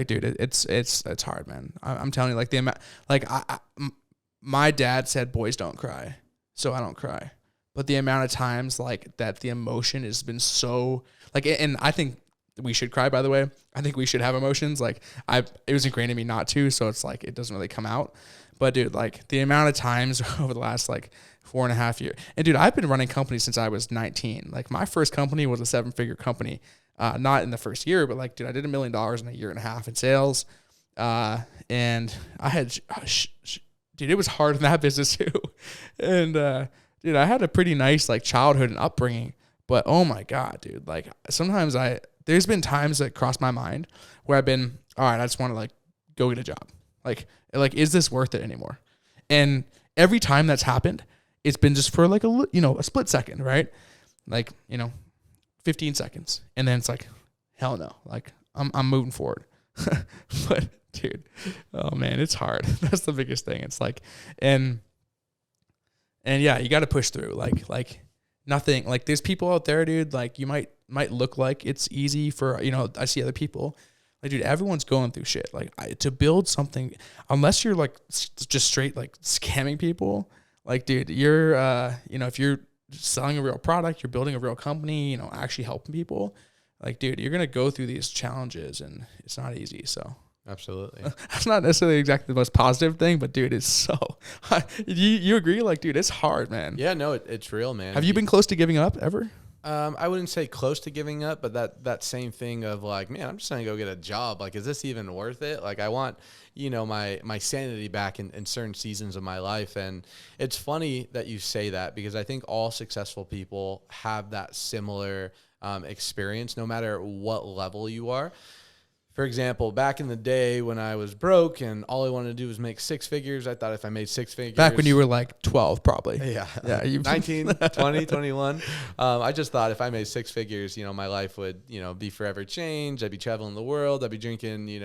dude, it's hard, man. I'm telling you, like, the amount, like, my dad said, boys don't cry. So I don't cry. But the amount of times like that the emotion has been so like, and I think we should cry, by the way. I think we should have emotions. Like it was ingrained in me not to. So it's like, it doesn't really come out. But dude, like the amount of times over the last like 4.5 years, and dude, I've been running companies since I was 19. Like my first company was a 7-figure company. Not in the first year, but like, dude, I did $1 million in a year and a half in sales. And I had, dude, it was hard in that business too. And, dude, I had a pretty nice like childhood and upbringing, but oh my God, dude, like sometimes there's been times that crossed my mind where I've been, all right, I just want to like go get a job. Like, is this worth it anymore? And every time that's happened, it's been just for like a split second, right? Like, 15 seconds. And then it's like, hell no, like I'm moving forward. But dude, oh man, it's hard. That's the biggest thing. It's like, and yeah, you got to push through. Like nothing. Like there's people out there, dude. Like you might look like it's easy for I see other people. Like dude, everyone's going through shit. Like to build something, unless you're like just straight like scamming people. Like dude, you're if you're selling a real product, you're building a real company, actually helping people. Like dude, you're gonna go through these challenges, and it's not easy. So. Absolutely. That's not necessarily exactly the most positive thing, but dude, it's so. You agree? Like, dude, it's hard, man. Yeah, no, it's real, man. Have you been close to giving up ever? I wouldn't say close to giving up, but that same thing of like, man, I'm just gonna go get a job. Like, is this even worth it? Like, I want my sanity back in certain seasons of my life. And it's funny that you say that, because I think all successful people have that similar experience, no matter what level you are. For example, back in the day when I was broke and all I wanted to do was make 6 figures, I thought if I made 6 figures. Back when you were like 12, probably. Yeah. 19, 20, 21. I just thought if I made 6 figures, my life would, be forever changed. I'd be traveling the world. I'd be drinking,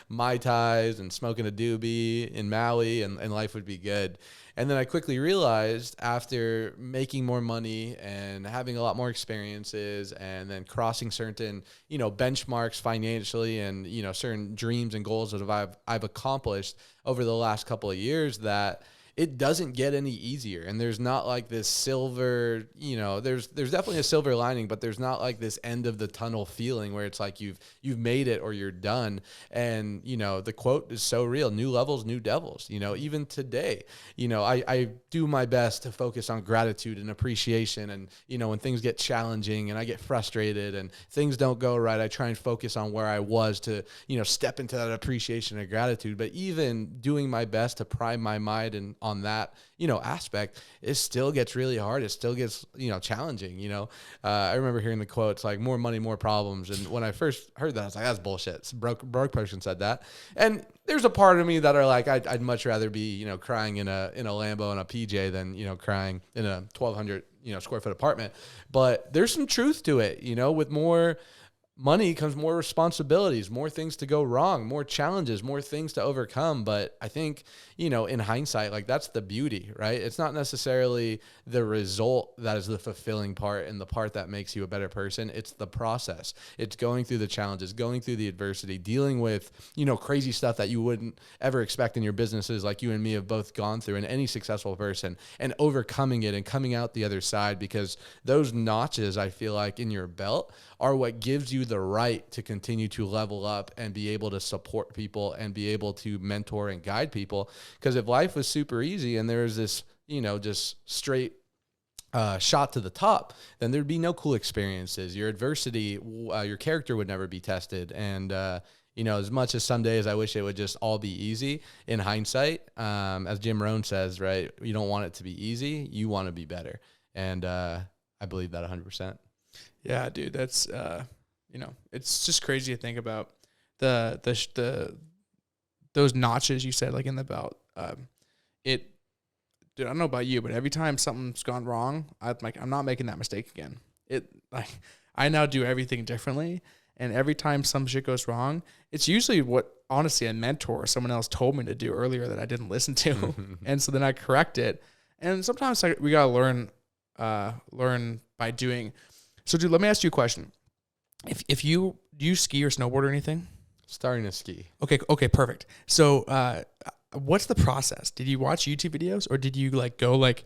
Mai Tais and smoking a doobie in Maui, and life would be good. And then I quickly realized, after making more money and having a lot more experiences, and then crossing certain, benchmarks financially, and, certain dreams and goals that I've accomplished over the last couple of years, that it doesn't get any easier. And there's not like this silver, there's definitely a silver lining, but there's not like this end of the tunnel feeling where it's like you've made it or you're done. And, the quote is so real: new levels, new devils. Even today, I do my best to focus on gratitude and appreciation. And, when things get challenging and I get frustrated and things don't go right, I try and focus on where I was to, step into that appreciation and gratitude. But even doing my best to prime my mind and on that, aspect, it still gets really hard. It still gets, challenging. I remember hearing the quotes like, more money, more problems. And when I first heard that, I was like, that's bullshit. It's broke person said that. And there's a part of me that are like, I'd much rather be, crying in a Lambo and a PJ than, crying in a 1,200, square foot apartment. But there's some truth to it. With more money comes more responsibilities, more things to go wrong, more challenges, more things to overcome. But I think, in hindsight, like, that's the beauty, right? It's not necessarily the result that is the fulfilling part and the part that makes you a better person. It's the process. It's going through the challenges, going through the adversity, dealing with, crazy stuff that you wouldn't ever expect in your businesses, like you and me have both gone through, and any successful person, and overcoming it and coming out the other side, because those notches, I feel like, in your belt are what gives you the right to continue to level up and be able to support people and be able to mentor and guide people. Because if life was super easy and there was this, just straight shot to the top, then there'd be no cool experiences. Your adversity, your character would never be tested. And, as much as some days I wish it would just all be easy, in hindsight, as Jim Rohn says, right, you don't want it to be easy. You want to be better. And I believe that 100%. Yeah, dude, that's, it's just crazy to think about those notches you said, like in the belt. Dude, I don't know about you, but every time something's gone wrong, I'm not making that mistake again. I now do everything differently. And every time some shit goes wrong, it's usually what, honestly, a mentor or someone else told me to do earlier that I didn't listen to. And so then I correct it. And sometimes we got to learn by doing. So, dude, let me ask you a question. Do you ski or snowboard or anything? Starting to ski. Okay, perfect. So, what's the process? Did you watch YouTube videos, or did you like go like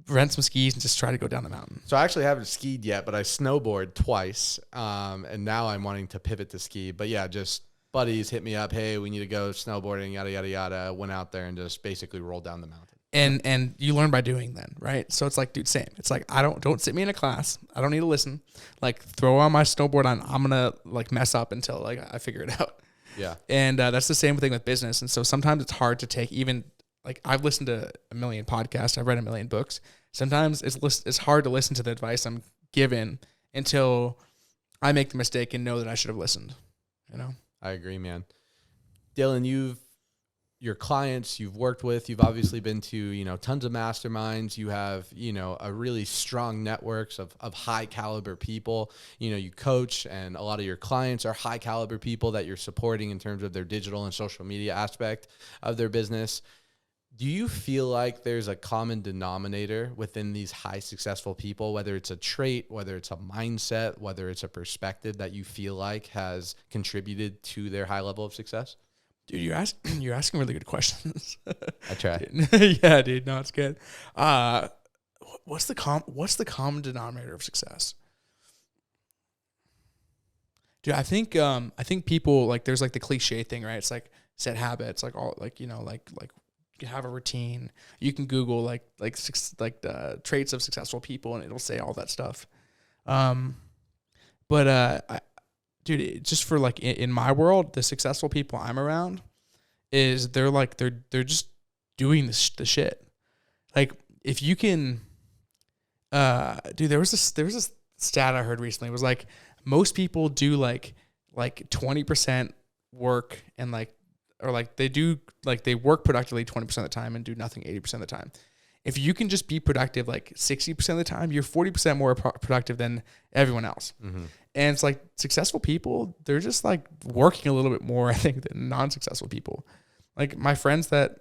rent some skis and just try to go down the mountain? So I actually haven't skied yet, but I snowboard twice. And now I'm wanting to pivot to ski. But yeah, just buddies hit me up. Hey, we need to go snowboarding, yada, yada, yada. Went out there and just basically rolled down the mountain. And you learn by doing then, right? So it's like, dude, same. It's like, don't sit me in a class. I don't need to listen. Like, throw on my snowboard on. I'm going to like mess up until like I figure it out. Yeah. And that's the same thing with business. And so sometimes it's hard to take even like I've listened to a million podcasts. I've read a million books. Sometimes it's hard to listen to the advice I'm given until I make the mistake and know that I should have listened, you know? I agree, man. Dylan, your clients you've worked with, you've obviously been to, tons of masterminds. You have, a really strong networks of high caliber people. You coach, and a lot of your clients are high caliber people that you're supporting in terms of their digital and social media aspect of their business. Do you feel like there's a common denominator within these high successful people, whether it's a trait, whether it's a mindset, whether it's a perspective that you feel like has contributed to their high level of success? Dude, you're asking really good questions. I try. Yeah, dude. No, it's good. What's the common denominator of success? Dude, I think people like there's like the cliche thing, right? It's like set habits, like all like you have a routine. You can Google traits of successful people, and it'll say all that stuff. Dude, just for like in my world, the successful people I'm around is they're just doing the shit. Like if you can, dude, there was this stat I heard recently. It was like most people do like 20% work and they work productively 20% of the time and do nothing 80% of the time. If you can just be productive like 60% of the time, you're 40% more productive than everyone else. Mm-hmm. And it's like successful people, they're just like working a little bit more, I think, than non-successful people. Like my friends that,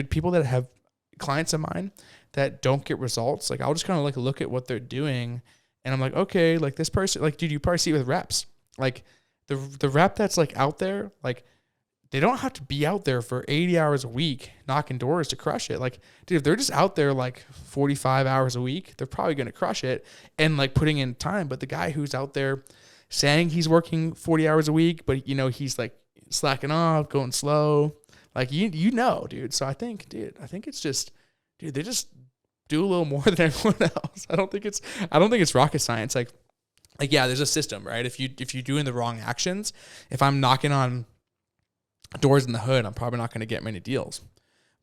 people that have clients of mine that don't get results, like I'll just kind of like look at what they're doing and I'm like, okay, like this person, like, dude, you probably see it with reps. Like the rep that's like out there, like they don't have to be out there for 80 hours a week knocking doors to crush it. Like, dude, if they're just out there like 45 hours a week, they're probably going to crush it and like putting in time. But the guy who's out there saying he's working 40 hours a week, but he's like slacking off, going slow, like, dude. So I think it's just, dude, they just do a little more than everyone else. I don't think it's rocket science. Like, yeah, there's a system, right? If you're doing the wrong actions, if I'm knocking on doors in the hood, I'm probably not going to get many deals.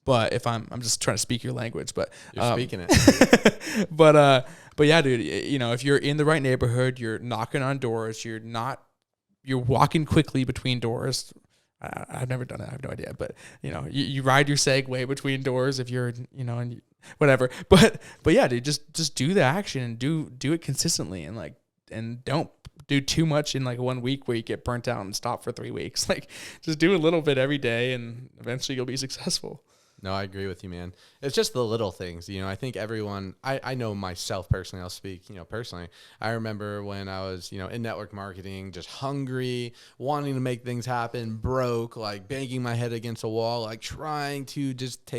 But if I'm just trying to speak your language, but you're speaking it. but yeah, dude, if you're in the right neighborhood, you're knocking on doors, you're walking quickly between doors. I've never done it. I have no idea, but you ride your Segway between doors if you're, and whatever. But yeah, dude, just do the action and do it consistently and don't do too much in like 1 week where you get burnt out and stop for 3 weeks. Like just do a little bit every day and eventually you'll be successful. No, I agree with you, man. It's just the little things. I think everyone, I know myself personally, I'll speak, personally. I remember when I was, in network marketing, just hungry, wanting to make things happen, broke, like banging my head against a wall, like trying to just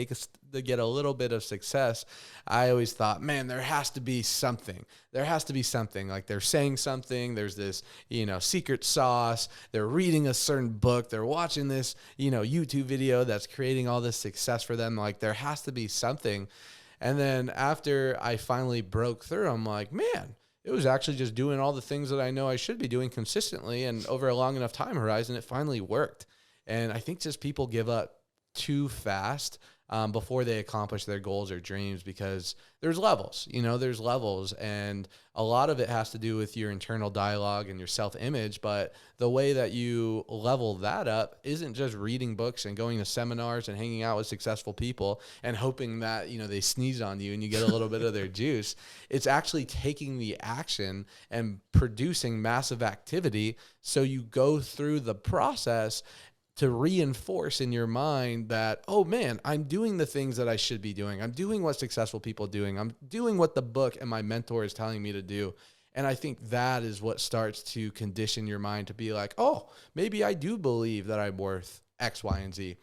to get a little bit of success. I always thought, man, there has to be something. There has to be something. Like they're saying something. There's this, secret sauce. They're reading a certain book. They're watching this, YouTube video that's creating all this success for them. Like there has to be something. And then after I finally broke through, I'm like, man, it was actually just doing all the things that I know I should be doing consistently. And over a long enough time horizon, it finally worked. And I think just people give up too fast before they accomplish their goals or dreams, because there's levels, there's levels, and a lot of it has to do with your internal dialogue and your self-image. But the way that you level that up isn't just reading books and going to seminars and hanging out with successful people and hoping that, they sneeze on you and you get a little bit of their juice. It's actually taking the action and producing massive activity. So you go through the process to reinforce in your mind that, oh man, I'm doing the things that I should be doing. I'm doing what successful people are doing. I'm doing what the book and my mentor is telling me to do. And I think that is what starts to condition your mind to be like, oh, maybe I do believe that I'm worth X, Y, and Z.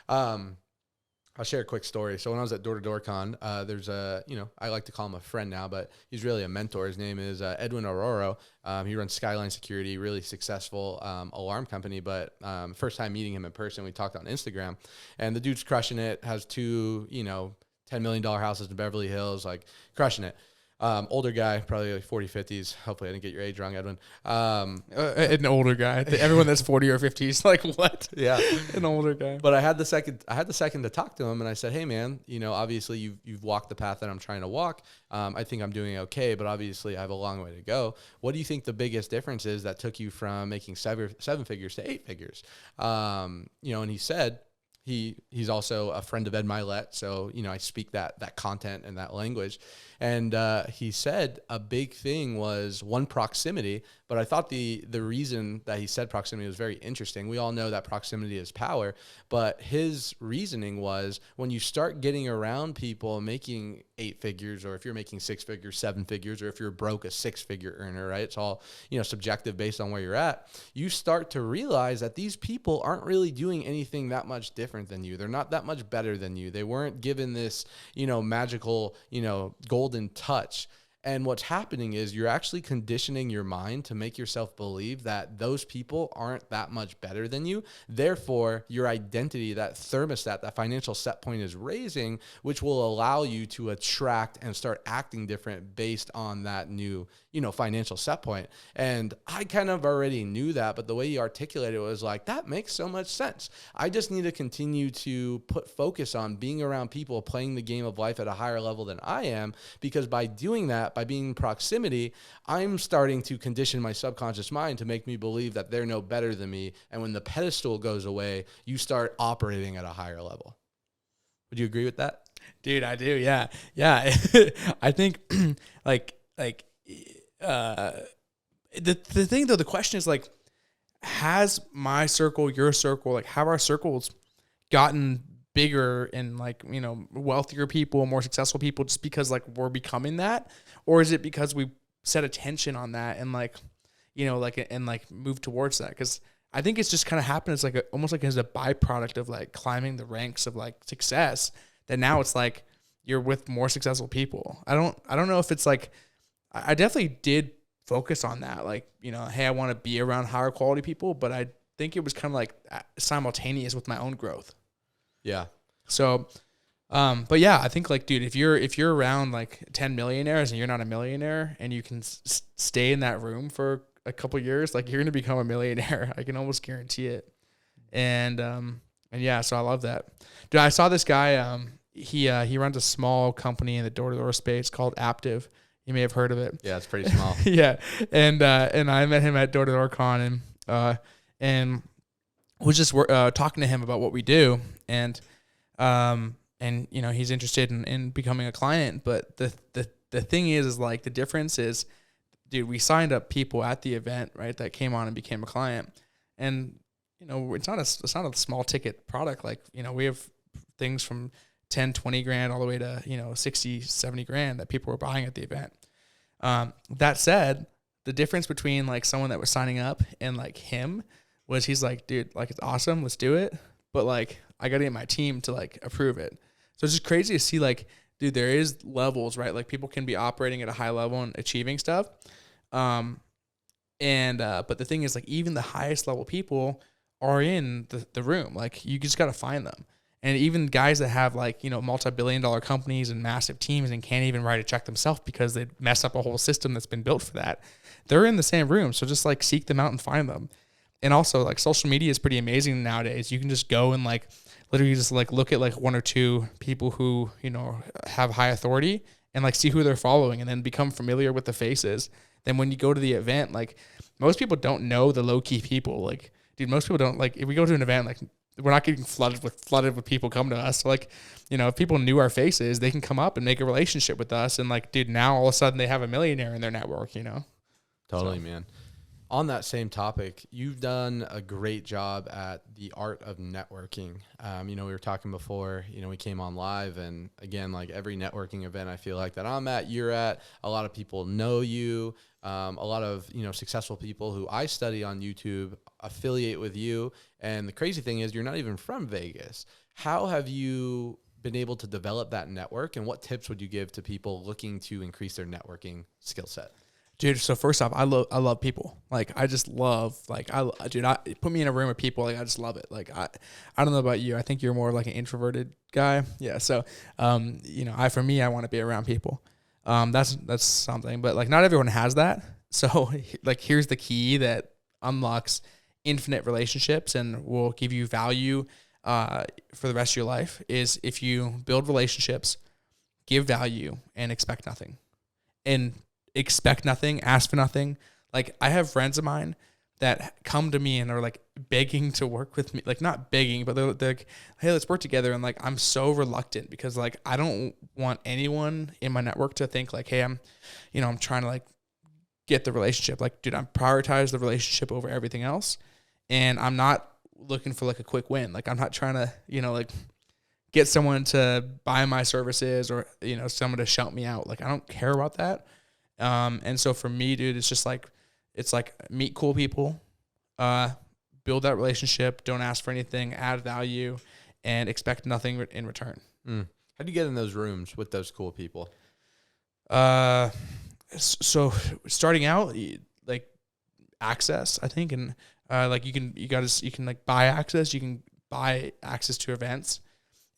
I'll share a quick story. So when I was at Door to Door Con, there's I like to call him a friend now, but he's really a mentor. His name is Edwin Aurora. He runs Skyline Security, really successful alarm company. But first time meeting him in person, we talked on Instagram, and the dude's crushing it. Has two, $10 million houses in Beverly Hills, like crushing it. Older guy, probably like 40, 50s. Hopefully I didn't get your age wrong, Edwin. An older guy. Everyone that's 40 or 50 is like, what? Yeah. An older guy. But I had the second to talk to him, and I said, hey man, obviously you've walked the path that I'm trying to walk. I think I'm doing okay, but obviously I have a long way to go. What do you think the biggest difference is that took you from making seven figures to 8 figures? And he said, he's also a friend of Ed Milet, so I speak that content and that language. And he said a big thing was one, proximity. But I thought the reason that he said proximity was very interesting. We all know that proximity is power, but his reasoning was when you start getting around people making 8 figures, or if you're making 6 figures, 7 figures, or if you're broke, a 6-figure earner, right? It's all subjective based on where you're at. You start to realize that these people aren't really doing anything that much different than you. They're not that much better than you. They weren't given this magical golden touch. And what's happening is you're actually conditioning your mind to make yourself believe that those people aren't that much better than you. Therefore, your identity, that thermostat, that financial set point is raising, which will allow you to attract and start acting different based on that new, financial set point. And I kind of already knew that, but the way you articulated it was like, that makes so much sense. I just need to continue to put focus on being around people playing the game of life at a higher level than I am, because by doing that, by being in proximity, I'm starting to condition my subconscious mind to make me believe that they're no better than me. And when the pedestal goes away, you start operating at a higher level. Would you agree with that? Dude, I do. Yeah. Yeah. I think the thing though, the question is like, has my circle, your circle, like have our circles gotten bigger and wealthier people, more successful people just because like we're becoming that? Or is it because we set attention on that and move towards that? Because I think it's just kind of happened as almost like as a byproduct of like climbing the ranks of like success, that now it's like you're with more successful people. I don't know if it's like, I definitely did focus on that. Like, hey, I want to be around higher quality people, but I think it was kind of like simultaneous with my own growth. Yeah. So, but yeah, I think like, dude, if you're around like 10 millionaires and you're not a millionaire and you can stay in that room for a couple years, like you're going to become a millionaire. I can almost guarantee it. And yeah, so I love that. Dude, I saw this guy, he runs a small company in the door-to-door space called Aptiv. You may have heard of it. Yeah, it's pretty small. Yeah. And I met him at Door to Door Con and was just talking to him about what we do. And he's interested in becoming a client. But the thing is like the difference is, dude, we signed up people at the event, right, that came on and became a client. And, it's not a small ticket product. Like, we have things from 10, 20 grand all the way to, 60, 70 grand that people were buying at the event. That said, the difference between like someone that was signing up and like him was he's like, dude, like it's awesome. Let's do it. But like, I got to get my team to like approve it. So it's just crazy to see like, dude, there is levels, right? Like people can be operating at a high level and achieving stuff. But the thing is like, even the highest level people are in the room. Like you just got to find them. And even guys that have like, multi-billion-dollar companies and massive teams and can't even write a check themselves because they mess up a whole system that's been built for that, they're in the same room. So just like seek them out and find them. And also like social media is pretty amazing nowadays. You can just go and like literally just like look at like 1 or 2 people who, have high authority and like see who they're following and then become familiar with the faces. Then when you go to the event, like most people don't know the low-key people. Like, dude, most people don't, like if we go to an event, like we're not getting flooded with people come to us. So like, if people knew our faces, they can come up and make a relationship with us. And like, dude, now all of a sudden they have a millionaire in their network, Totally, man. On that same topic, you've done a great job at the art of networking. We were talking before, we came on live, and again, like every networking event I feel like that I'm at, you're at, a lot of people know you. A lot of, successful people who I study on YouTube affiliate with you. And the crazy thing is you're not even from Vegas. How have you been able to develop that network, and what tips would you give to people looking to increase their networking skill set? Dude, so first off, I love people. Like, I just love, like, put me in a room with people, like, I just love it. Like, I don't know about you. I think you're more like an introverted guy. Yeah. So, for me, I want to be around people. That's something, but like, not everyone has that. So like, here's the key that unlocks infinite relationships and will give you value, for the rest of your life, is if you build relationships, give value, and expect nothing. And expect nothing, ask for nothing. Like, I have friends of mine that come to me and are like begging to work with me, like not begging, but they're like, hey, let's work together. And like, I'm so reluctant because like, I don't want anyone in my network to think like, hey, I'm trying to like get the relationship. Like, dude, I'm prioritize the relationship over everything else. And I'm not looking for like a quick win. Like, I'm not trying to, like get someone to buy my services or, someone to shout me out. Like, I don't care about that. And so for me, dude, it's like meet cool people, build that relationship, don't ask for anything, add value, and expect nothing in return. How do you get in those rooms with those cool people? So starting out, like access, I think, and like you can like buy access, you can buy access to events.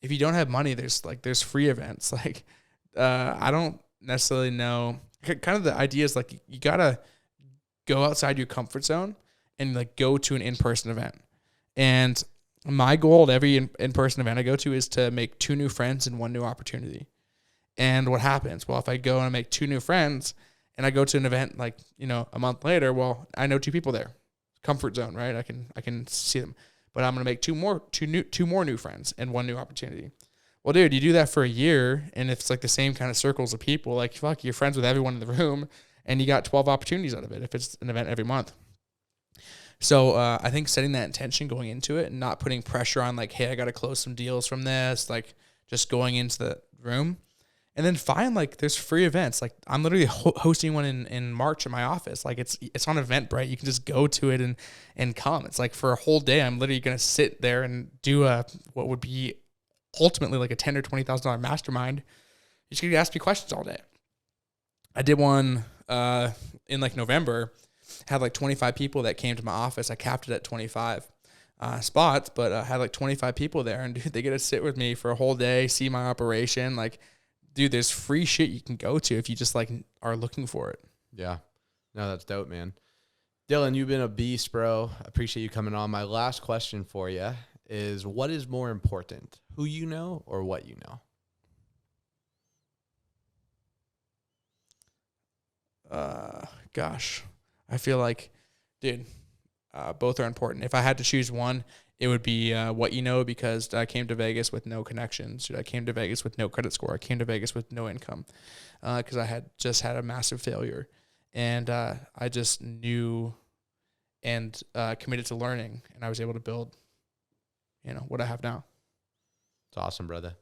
If you don't have money, there's free events. Like, I don't necessarily know. Kind of the idea is like, you gotta go outside your comfort zone and like go to an in-person event. And my goal at every in-person event I go to is to make 2 new friends and 1 new opportunity. And what happens? Well, if I go and I make 2 new friends and I go to an event like, a month later, well, I know 2 people there. Comfort zone, right? I can see them. But I'm gonna make 2 more new friends and 1 new opportunity. Well, dude, you do that for a year, and if it's like the same kind of circles of people, like, fuck, you're friends with everyone in the room, and you got 12 opportunities out of it if it's an event every month. So I think setting that intention going into it and not putting pressure on like, hey, I got to close some deals from this, like just going into the room. And then find like there's free events. Like, I'm literally hosting one in March in my office. Like, it's on Eventbrite. You can just go to it and come. It's like for a whole day, I'm literally going to sit there and do what would be ultimately like a $10,000 or $20,000 mastermind. You just get to ask me questions all day. I did one in like November, had like 25 people that came to my office. I capped it at 25 spots, but I had like 25 people there, and dude, they get to sit with me for a whole day, see my operation. Like, dude, there's free shit you can go to if you just like are looking for it. Yeah. No, that's dope, man. Dylan, you've been a beast, bro. I appreciate you coming on. My last question for you is, what is more important, who you know or what you know? Gosh, I feel like, dude, both are important. If I had to choose one, it would be what you know, because I came to Vegas with no connections. Dude, I came to Vegas with no credit score. I came to Vegas with no income because I had just had a massive failure. And I just knew and committed to learning, and I was able to build what I have now. It's awesome, brother.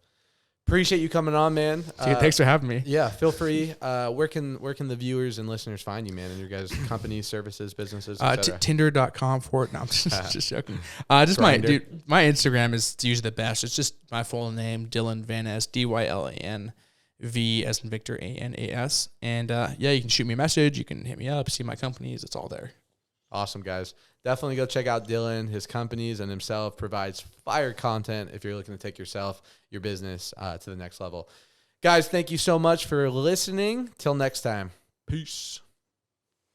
Appreciate you coming on, man. Dude, thanks for having me. Yeah, feel free. Where can the viewers and listeners find you, man, and your guys' companies, services, businesses, etc.? Tinder.com no, I'm just joking. Just my Instagram is usually the best. It's just my full name, Dylan Vanas, DYLAN, V as in Victor, ANAS. And you can shoot me a message. You can hit me up, see my companies. It's all there. Awesome, guys. Definitely go check out Dylan. His companies and himself provides fire content if you're looking to take your business to the next level. Guys, thank you so much for listening. Till next time. Peace.